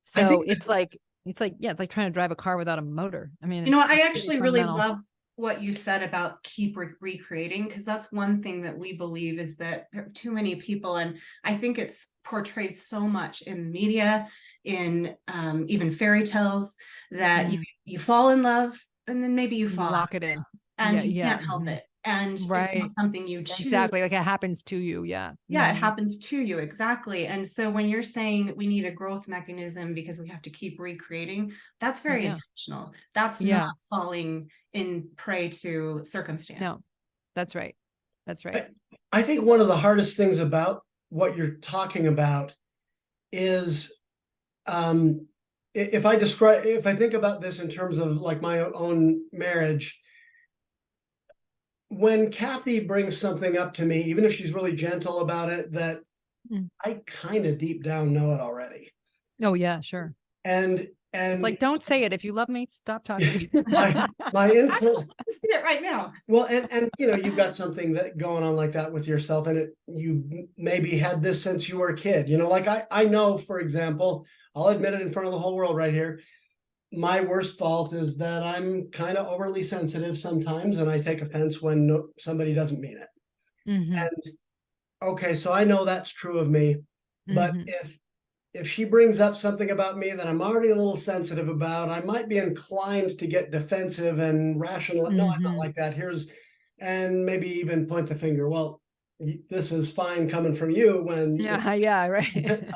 So it's like trying to drive a car without a motor. I mean, I actually really love what you said about keep recreating, because that's one thing that we believe is that there are too many people, and I think it's portrayed so much in media, in even fairy tales, that you fall in love and then maybe you fall lock it in, and you can't help it. And it's not something you choose. Exactly. Like, it happens to you. Yeah. Yeah, it happens to you. Exactly. And so when you're saying we need a growth mechanism because we have to keep recreating, that's very intentional. That's not falling in prey to circumstance. No, that's right. That's right. I think one of the hardest things about what you're talking about is, if I think about this in terms of like my own marriage, when Kathy brings something up to me, even if she's really gentle about it, that I kind of deep down know it already. Oh yeah, sure. And it's like, don't say it. If you love me, stop talking. my influence. I see it right now. Well, and you've got something that going on like that with yourself, and you maybe had this since you were a kid. Like I know, for example, I'll admit it in front of the whole world right here. My worst fault is that I'm kind of overly sensitive sometimes, and I take offense when somebody doesn't mean it. And okay, so I know that's true of me, but if she brings up something about me that I'm already a little sensitive about, I might be inclined to get defensive and rational. No, I'm not like that. And maybe even point the finger. Well, this is fine coming from you when. Yeah, right.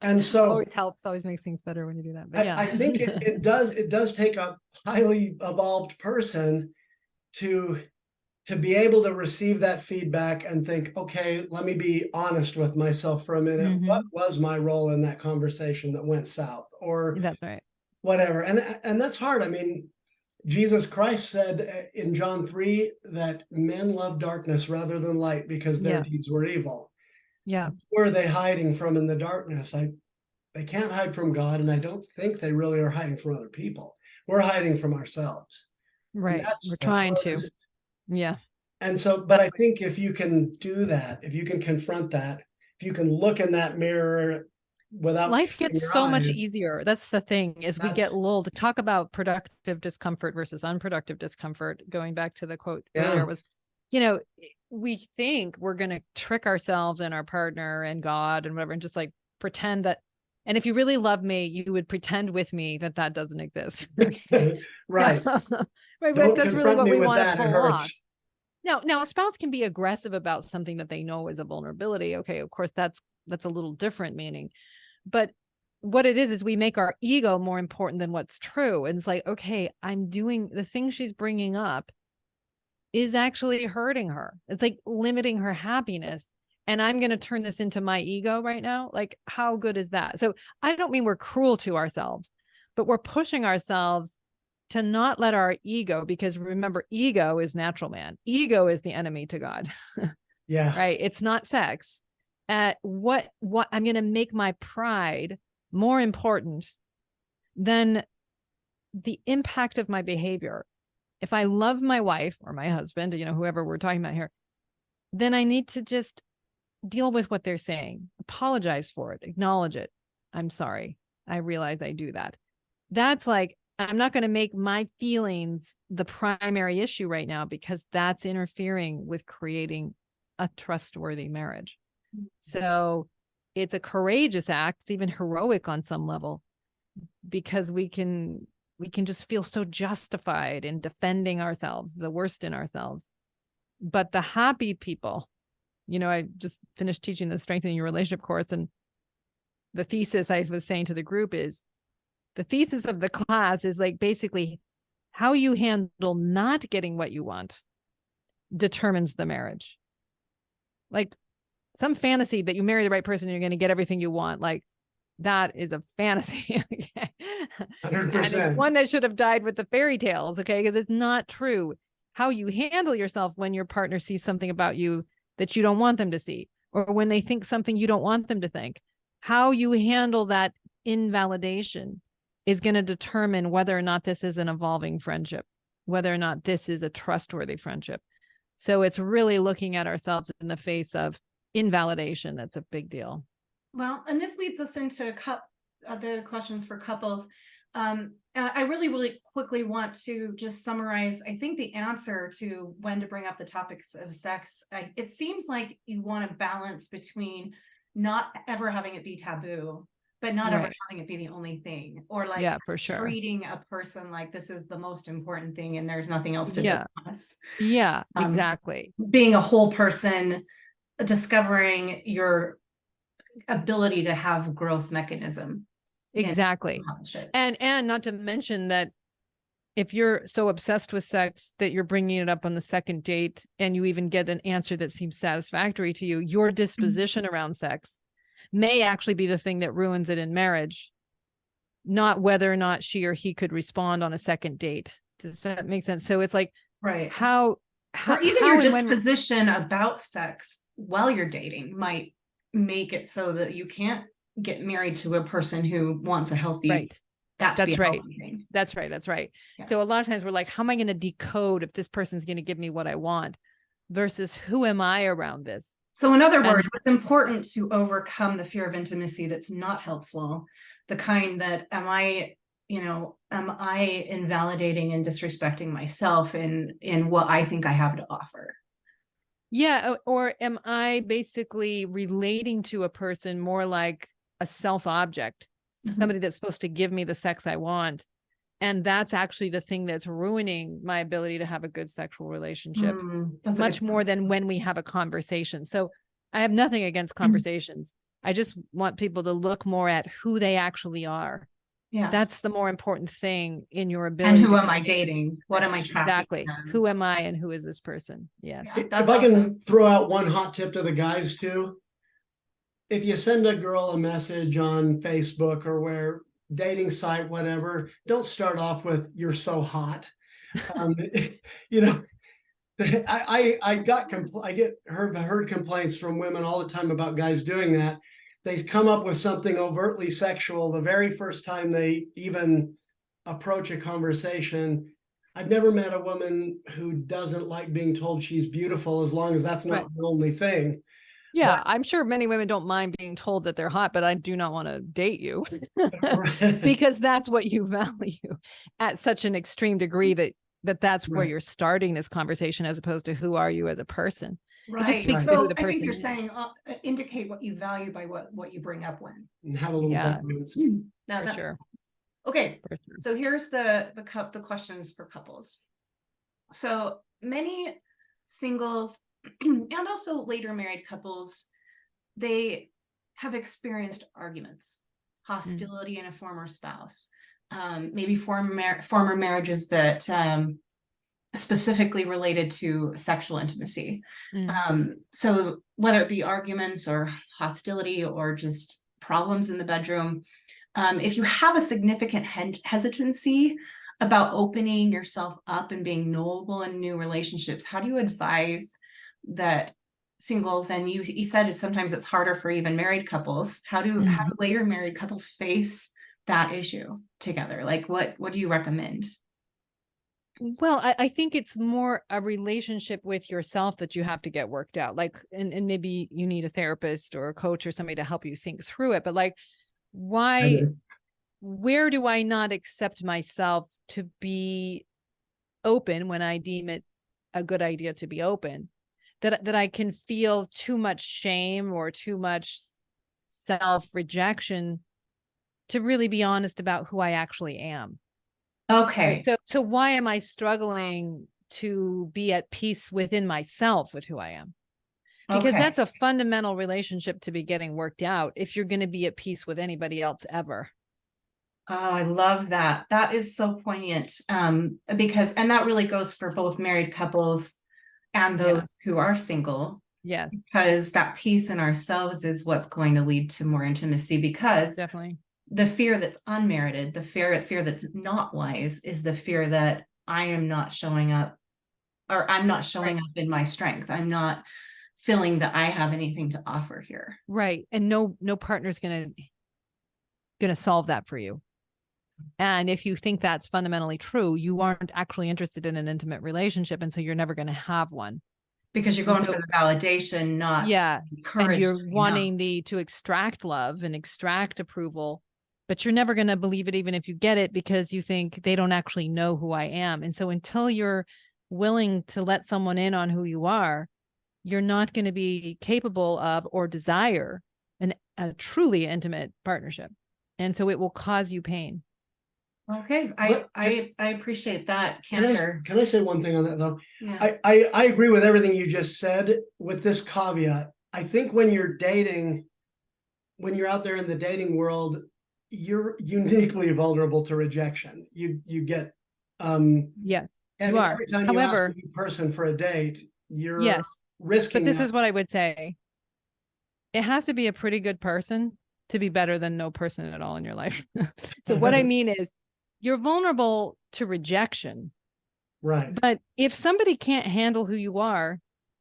And so always helps, always makes things better when you do that. But I think it does take a highly evolved person to be able to receive that feedback and think, okay, let me be honest with myself for a minute. What was my role in that conversation that went south? Or that's right. Whatever. And that's hard. I mean, Jesus Christ said in John 3 that men love darkness rather than light because their deeds were evil. Yeah. Where are they hiding from in the darkness? They can't hide from God, and I don't think they really are hiding from other people. We're hiding from ourselves. Right. We're trying to. Yeah. And so, but I think if you can do that, if you can confront that, if you can look in that mirror without life covering gets your so much eyes, easier. That's the thing, is we get that's lulled. Talk about productive discomfort versus unproductive discomfort. Going back to the quote yeah. earlier was, we think we're going to trick ourselves and our partner and God and whatever, and just like pretend that. And if you really love me, you would pretend with me that that doesn't exist. Right. Right. Don't That's really confront what me we with want to that. It pull off. hurts. Now a spouse can be aggressive about something that they know is a vulnerability. Okay, of course, that's a little different meaning. But what it is we make our ego more important than what's true. And it's like, okay, I'm doing the thing she's bringing up is actually hurting her. It's like limiting her happiness. And I'm going to turn this into my ego right now. Like, how good is that? So I don't mean we're cruel to ourselves, but we're pushing ourselves to not let our ego, because remember, ego is natural man. Ego is the enemy to God. Yeah. Right. It's not sex. What I'm going to make my pride more important than the impact of my behavior. If I love my wife or my husband, whoever we're talking about here, then I need to just deal with what they're saying, apologize for it, acknowledge it. I'm sorry. I realize I do that. That's like, I'm not going to make my feelings the primary issue right now, because that's interfering with creating a trustworthy marriage. So it's a courageous act, it's even heroic on some level, because we can just feel so justified in defending ourselves, the worst in ourselves. But the happy people, I just finished teaching the Strengthening Your Relationship course, and the thesis I was saying to the group is, the thesis of the class is like basically how you handle not getting what you want determines the marriage. Like some fantasy that you marry the right person and you're going to get everything you want, like that is a fantasy. Okay? 100%. And it's one that should have died with the fairy tales. Okay. Because it's not true. How you handle yourself when your partner sees something about you that you don't want them to see, or when they think something you don't want them to think, how you handle that invalidation is going to determine whether or not this is an evolving friendship, whether or not this is a trustworthy friendship. So it's really looking at ourselves in the face of invalidation. That's a big deal. Well, and this leads us into the questions for couples. I really, really quickly want to just summarize, I think, the answer to when to bring up the topics of sex. It seems like you want a balance between not ever having it be taboo, but not ever having it be the only thing, or like for sure, treating a person like this is the most important thing and there's nothing else to discuss. Yeah, exactly. Being a whole person, discovering your ability to have growth mechanism. Exactly. And not to mention that if you're so obsessed with sex that you're bringing it up on the second date and you even get an answer that seems satisfactory to you, your disposition around sex may actually be the thing that ruins it in marriage, not whether or not she or he could respond on a second date. Does that make sense? So it's like, how or even your disposition about sex while you're dating might make it so that you can't get married to a person who wants a healthy, that's right. That's right. Yeah. So a lot of times we're like, how am I going to decode if this person's going to give me what I want versus who am I around this? So in other words, it's important to overcome the fear of intimacy that's not helpful. The kind that am I invalidating and disrespecting myself in what I think I have to offer? Yeah. Or am I basically relating to a person more like a self-object, somebody that's supposed to give me the sex I want? And that's actually the thing that's ruining my ability to have a good sexual relationship, much more than when we have a conversation. So I have nothing against conversations. I just want people to look more at who they actually are. Yeah. That's the more important thing in your ability. And who am I dating? What am I tracking? Exactly. Who am I and who is this person? Yes. Yeah, if I can throw out one hot tip to the guys too. If you send a girl a message on Facebook or where dating site, whatever, don't start off with "you're so hot." I heard complaints from women all the time about guys doing that. They come up with something overtly sexual the very first time they even approach a conversation. I've never met a woman who doesn't like being told she's beautiful, as long as that's not Right. the only thing. Yeah, I'm sure many women don't mind being told that they're hot, but I do not want to date you Right. because that's what you value at such an extreme degree that's where Right. you're starting this conversation, as opposed to who are you as a person. It just Right. speaks to So who the I think person you're is. saying indicate what you value by what you bring up when. And have a little Yeah. confidence. Now For that sure. makes sense. Okay, For sure. so here's the questions for couples. So many singles and also later married couples, they have experienced arguments, hostility in a former spouse, maybe former marriages that specifically related to sexual intimacy. So whether it be arguments or hostility or just problems in the bedroom, if you have a significant hesitancy about opening yourself up and being knowable in new relationships, how do you advise that singles, and you said sometimes it's harder for even married couples, how do later married couples face that issue together? Like what do you recommend? Well, I think it's more a relationship with yourself that you have to get worked out. Like, and maybe you need a therapist or a coach or somebody to help you think through it. But like, where do I not accept myself to be open when I deem it a good idea to be open? That I can feel too much shame or too much self-rejection to really be honest about who I actually am. Okay. Right? So why am I struggling to be at peace within myself with who I am? Because that's a fundamental relationship to be getting worked out if you're going to be at peace with anybody else ever. Oh, I love that. That is so poignant. Because, and that really goes for both married couples and those who are single. Yes. Because that peace in ourselves is what's going to lead to more intimacy, because Definitely. the fear that's unmerited, the fear that's not wise, is the fear that I am not showing up, or I'm not showing up in my strength. I'm not feeling that I have anything to offer here. Right. And no partner's gonna solve that for you. And if you think that's fundamentally true, you aren't actually interested in an intimate relationship, and so you're never going to have one. Because you're going for the validation, not and you're wanting to extract love and extract approval, but you're never going to believe it even if you get it, because you think they don't actually know who I am. And so until you're willing to let someone in on who you are, you're not going to be capable of or desire a truly intimate partnership. And so it will cause you pain. Okay, I appreciate that candor. Can I say one thing on that though? Yeah. I agree with everything you just said, with this caveat. I think when you're dating, when you're out there in the dating world, you're uniquely vulnerable to rejection. You get yes, and you are. every time However, you ask a new person for a date, you're yes, risking. but this is what I would say. It has to be a pretty good person to be better than no person at all in your life. So what I mean is, you're vulnerable to rejection. Right. But if somebody can't handle who you are,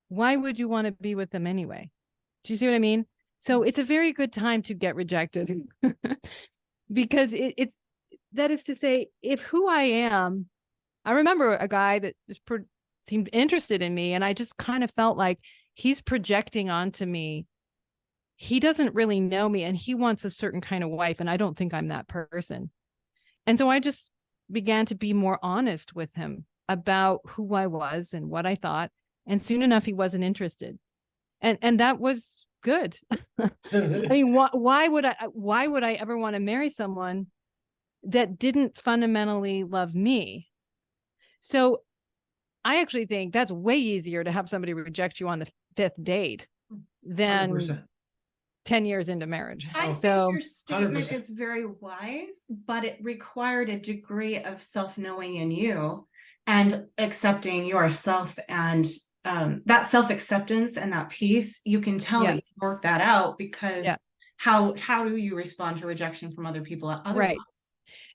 why would you want to be with them anyway? Do you see what I mean? So it's a very good time to get rejected because it's that is to say, if who I am, I remember a guy that just seemed interested in me, and I just kind of felt like he's projecting onto me. He doesn't really know me, and he wants a certain kind of wife, and I don't think I'm that person. And so I just began to be more honest with him about who I was and what I thought. And soon enough, he wasn't interested. And that was good. I mean, why would I ever want to marry someone that didn't fundamentally love me? So I actually think that's way easier to have somebody reject you on the 5th date than 100%. 10 years into marriage. I think your statement 100%. is very wise, but it required a degree of self-knowing in you and accepting yourself, and that self-acceptance and that peace, you can tell that you work that out, because how do you respond to rejection from other people otherwise? Right.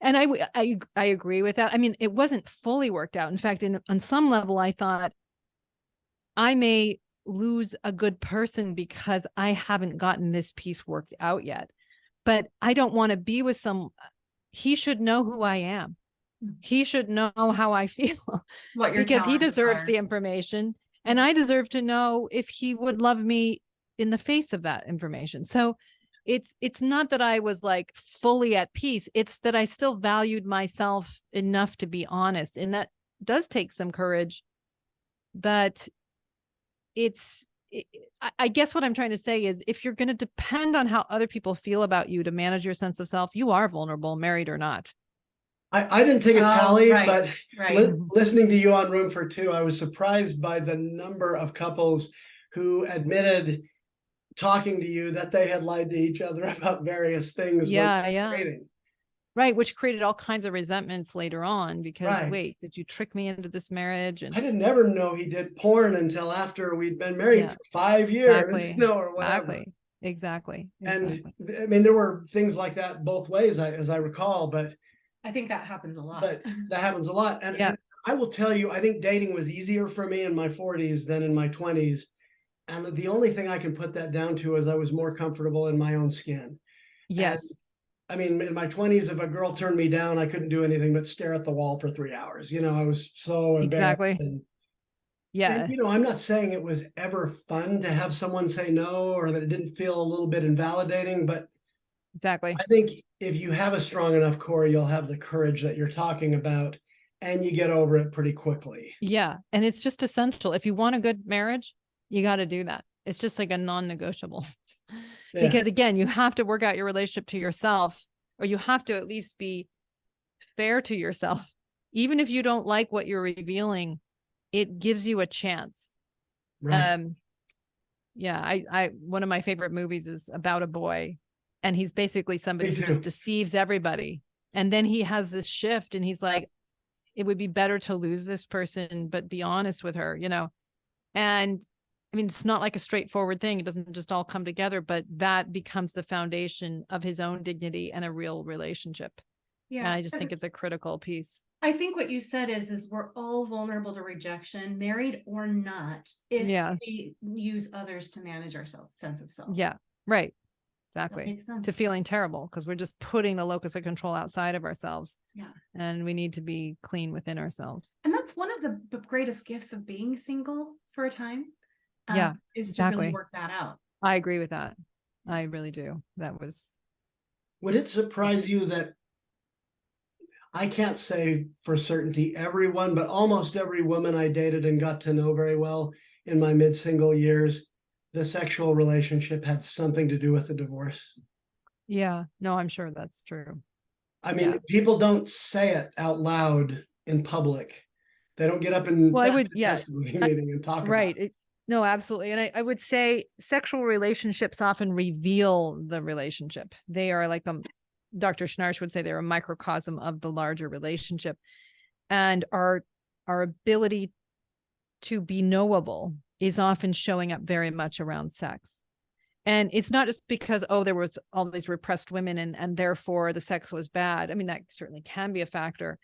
And I agree with that. I mean, it wasn't fully worked out. In fact, on some level, I thought I may lose a good person because I haven't gotten this piece worked out yet. But I don't want to be with he should know who I am. He should know how I feel What your because he challenges deserves are. the information, and I deserve to know if he would love me in the face of that information. So it's not that I was like fully at peace. It's that I still valued myself enough to be honest. And that does take some courage, but I guess what I'm trying to say is if you're going to depend on how other people feel about you to manage your sense of self, you are vulnerable, married or not. I didn't take a Oh, tally, right, but right. listening to you on Room for Two, I was surprised by the number of couples who admitted talking to you that they had lied to each other about various things when Yeah. dating. Right, which created all kinds of resentments later on because Right. wait, did you trick me into this marriage? I And didn't never know he did porn until after we'd been married yeah, for 5 years, exactly, or whatever. exactly. And I mean, there were things like that both ways, as I recall, but I think that happens a lot. that happens a lot. Yeah. And I will tell you, I think dating was easier for me in my 40s than in my 20s. And the only thing I can put that down to is I was more comfortable in my own skin. Yes. And I mean, in my 20s, if a girl turned me down, I couldn't do anything but stare at the wall for 3 hours. I was so embarrassed. Exactly. Yeah. And I'm not saying it was ever fun to have someone say no or that it didn't feel a little bit invalidating, but Exactly. I think if you have a strong enough core, you'll have the courage that you're talking about and you get over it pretty quickly. Yeah. And it's just essential. If you want a good marriage, you got to do that. It's just like a non-negotiable. Yeah. Because again, you have to work out your relationship to yourself, or you have to at least be fair to yourself. Even if you don't like what you're revealing, it gives you a chance. Right. Yeah, I one of my favorite movies is about a boy, and he's basically somebody Me who too. just deceives everybody. And then he has this shift and he's like, it would be better to lose this person, but be honest with her, And I mean, it's not like a straightforward thing. It doesn't just all come together, but that becomes the foundation of his own dignity and a real relationship. And Yeah. I just think it's a critical piece. I think what you said is we're all vulnerable to rejection, married or not, if Yeah. we use others to manage our sense of self. Yeah, right. That Exactly. makes sense. To feeling terrible because we're just putting the locus of control outside of ourselves. Yeah. And we need to be clean within ourselves. And that's one of the greatest gifts of being single for a time. Yeah, is exactly. to really work that out. I agree with that. I really do. Would it surprise you that I can't say for certainty everyone, but almost every woman I dated and got to know very well in my mid-single years, the sexual relationship had something to do with the divorce? Yeah, no, I'm sure that's true. I mean, people don't say it out loud in public. They don't get up and testimony meeting and talk about it. No, absolutely. And I would say sexual relationships often reveal the relationship. They are like, Dr. Schnarch would say they're a microcosm of the larger relationship. And our ability to be knowable is often showing up very much around sex. And it's not just because, there was all these repressed women and therefore the sex was bad. I mean, that certainly can be a factor.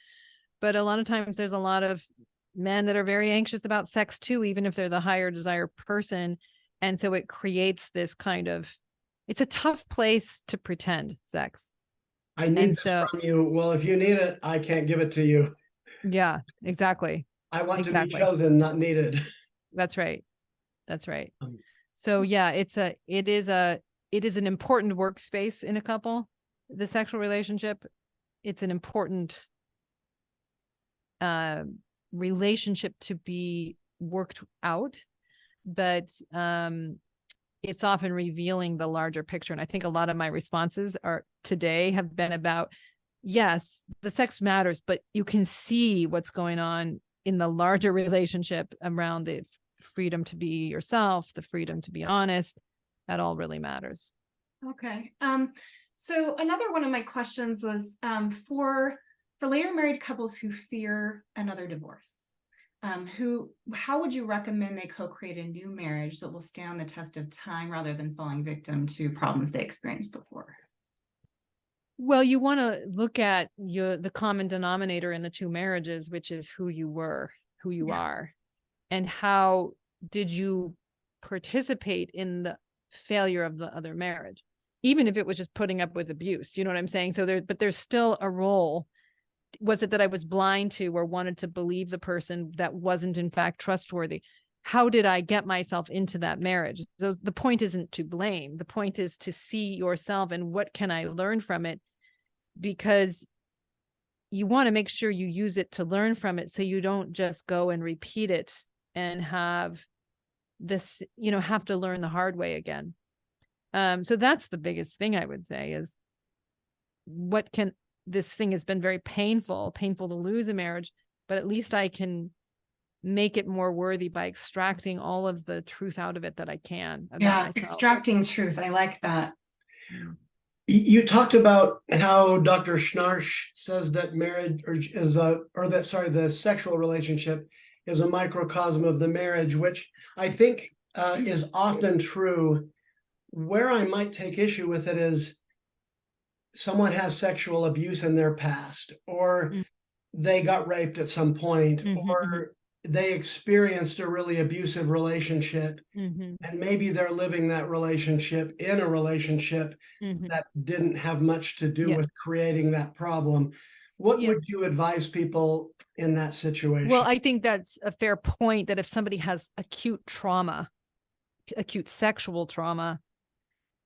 But a lot of times there's a lot of men that are very anxious about sex too, even if they're the higher desire person. And so it creates this kind of, it's a tough place to pretend sex. I need this from you. Well, if you need it, I can't give it to you. Yeah, exactly. I want to be chosen, not needed. That's right. That's right. So yeah, it is an important workspace in a couple, the sexual relationship. It's an important relationship to be worked out, but it's often revealing the larger picture. And I think a lot of my responses today have been about, yes, the sex matters, but you can see what's going on in the larger relationship around the freedom to be yourself, the freedom to be honest. That all really matters. Okay. So another one of my questions was for later married couples who fear another divorce, how would you recommend they co-create a new marriage that will stand the test of time rather than falling victim to problems they experienced before? Well, you want to look at the common denominator in the two marriages, which is who you were, who you are, and how did you participate in the failure of the other marriage, even if it was just putting up with abuse. You know what I'm saying? So there's still a role was it that I was blind to or wanted to believe the person that wasn't in fact trustworthy? How did I get myself into that marriage? So the point isn't to blame. The point is to see yourself and what can I learn from it? Because you want to make sure you use it to learn from it, so you don't just go and repeat it and have this, have to learn the hard way again. So that's the biggest thing I would say is this thing has been very painful to lose a marriage, but at least I can make it more worthy by extracting all of the truth out of it that I can about myself. Extracting truth. I like that. You talked about how Dr. Schnarch says that marriage the sexual relationship is a microcosm of the marriage, which I think is often true. Where I might take issue with it is someone has sexual abuse in their past, or they got raped at some point, or they experienced a really abusive relationship, and maybe they're living that relationship in a relationship that didn't have much to do with creating that problem. What would you advise people in that situation? Well, I think that's a fair point, that if somebody has acute sexual trauma,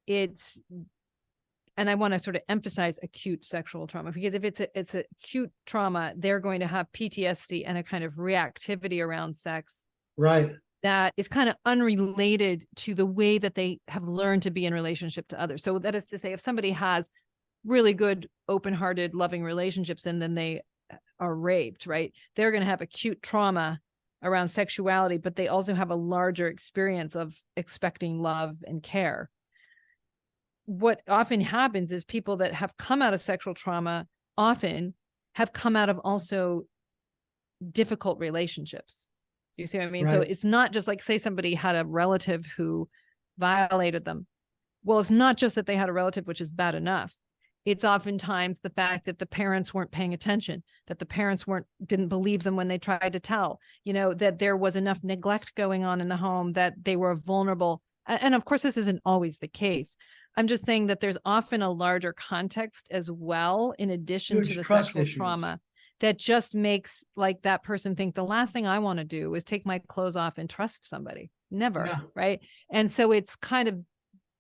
and I want to sort of emphasize acute sexual trauma, because if it's a acute trauma, they're going to have PTSD and a kind of reactivity around sex. Right. That is kind of unrelated to the way that they have learned to be in relationship to others. So that is to say, if somebody has really good, open-hearted, loving relationships, and then they are raped, right? They're going to have acute trauma around sexuality, but they also have a larger experience of expecting love and care. What often happens is people that have come out of sexual trauma often have come out of also difficult relationships. Do you see what I mean? Right. So it's not just like, say somebody had a relative who violated them. Well, it's not just that they had a relative, which is bad enough. It's oftentimes the fact that the parents weren't paying attention, that the parents didn't believe them when they tried to tell, that there was enough neglect going on in the home, that they were vulnerable. And of course, this isn't always the case. I'm just saying that there's often a larger context as well, in addition to the sexual trauma, that just makes like that person think the last thing I want to do is take my clothes off and trust somebody. Never. Yeah. Right. And so it's kind of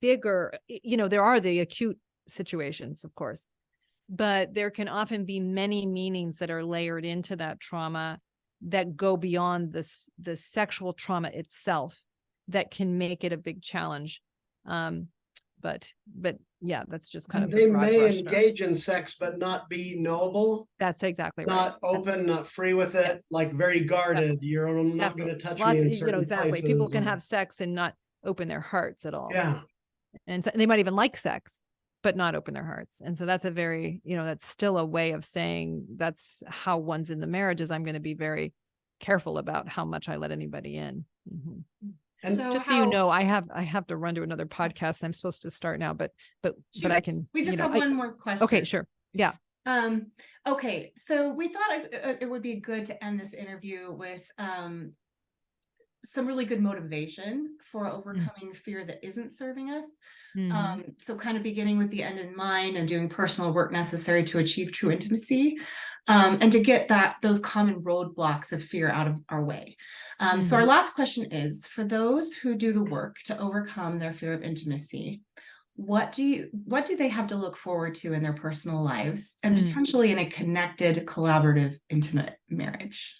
bigger, there are the acute situations, of course, but there can often be many meanings that are layered into that trauma that go beyond the sexual trauma itself, that can make it a big challenge. But yeah, that's just kind of they may engage in sex, but not be knowable. That's exactly right. Not open, not free with it, yes. Like very guarded. Exactly. You're not going to touch me in certain exactly. places. People can have sex and not open their hearts at all. Yeah. And so they might even like sex, but not open their hearts. And so that's a very, that's still a way of saying that's how one's in the marriage, is I'm going to be very careful about how much I let anybody in. And so just so you know, I have to run to another podcast. I'm supposed to start now, but I can. We just have one more question. Okay, sure. Yeah. Okay. So we thought it would be good to end this interview with some really good motivation for overcoming fear that isn't serving us. So kind of beginning with the end in mind and doing personal work necessary to achieve true intimacy, and to get those common roadblocks of fear out of our way. So our last question is, for those who do the work to overcome their fear of intimacy, what do they have to look forward to in their personal lives, and potentially in a connected, collaborative, intimate marriage?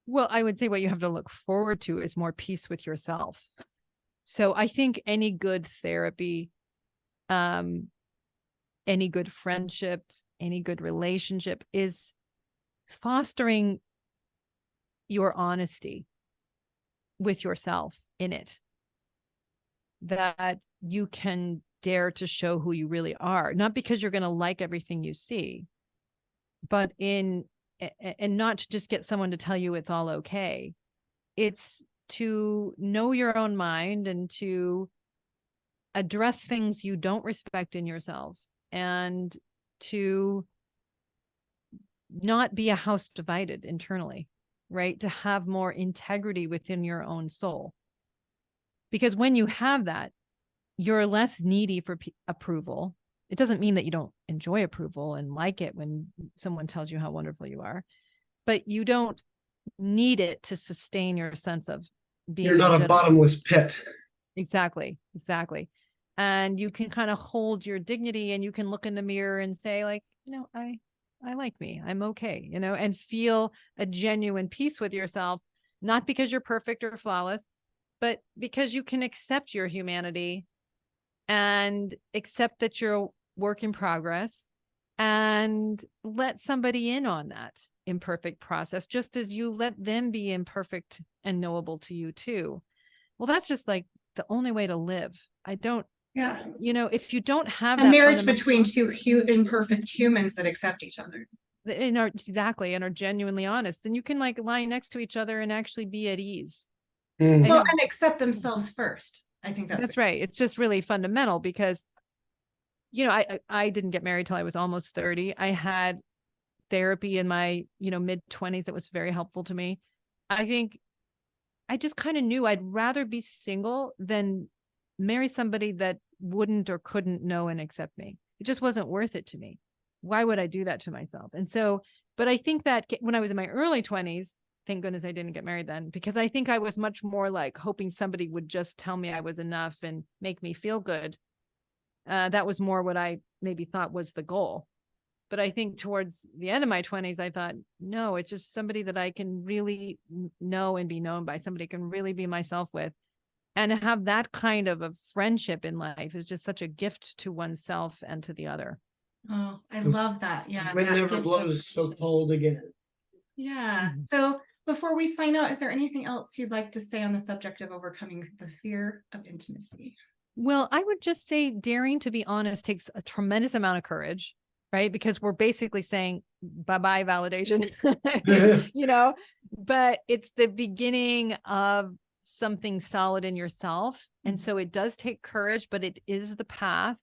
Well, I would say what you have to look forward to is more peace with yourself. So I think any good therapy, any good friendship, any good relationship is fostering your honesty with yourself in it, that you can dare to show who you really are, not because you're going to like everything you see, but and not to just get someone to tell you it's all okay. It's to know your own mind and to address things you don't respect in yourself, and to not be a house divided internally, right? To have more integrity within your own soul. Because when you have that, you're less needy for approval. It doesn't mean that you don't enjoy approval and like it when someone tells you how wonderful you are, but you don't need it to sustain your sense of being You're not a legitimate. bottomless pit. Exactly. And you can kind of hold your dignity, and you can look in the mirror and say, like, I like me, I'm okay, and feel a genuine peace with yourself, not because you're perfect or flawless, but because you can accept your humanity and accept that you're a work in progress, and let somebody in on that imperfect process, just as you let them be imperfect and knowable to you too. Well, that's just like the only way to live. Yeah. If you don't have A that marriage between two imperfect humans that accept each other. and are genuinely honest, then you can like lie next to each other and actually be at ease. Mm. Well, and accept themselves first. I think that's right. It's just really fundamental because, I didn't get married till I was almost 30. I had therapy in my, mid 20s. That was very helpful to me. I think I just kind of knew I'd rather be single than marry somebody that wouldn't or couldn't know and accept me. It just wasn't worth it to me. Why would I do that to myself? And so, but I think that when I was in my early 20s, thank goodness I didn't get married then, because I think I was much more like hoping somebody would just tell me I was enough and make me feel good. That was more what I maybe thought was the goal. But I think towards the end of my 20s, I thought, no, it's just somebody that I can really know and be known by, somebody I can really be myself with. And have that kind of a friendship in life is just such a gift to oneself and to the other. Oh, I love that. Yeah. Wind that never gift of blows so friendship. cold again. Yeah. Mhm. So before we sign out, is there anything else you'd like to say on the subject of overcoming the fear of intimacy? Well, I would just say daring to be honest takes a tremendous amount of courage, right? Because we're basically saying bye-bye validation, but it's the beginning of something solid in yourself. And so it does take courage, but it is the path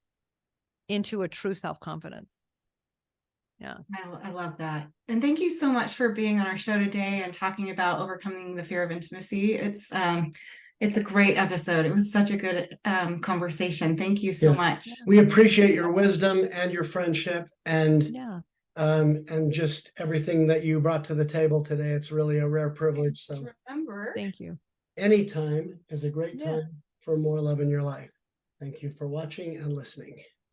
into a true self-confidence. Yeah. I love that. And thank you so much for being on our show today and talking about overcoming the fear of intimacy. It's a great episode. It was such a good conversation. Thank you so much. We appreciate your wisdom and your friendship and just everything that you brought to the table today. It's really a rare privilege. So remember, thank you. Anytime is a great time for more love in your life. Thank you for watching and listening.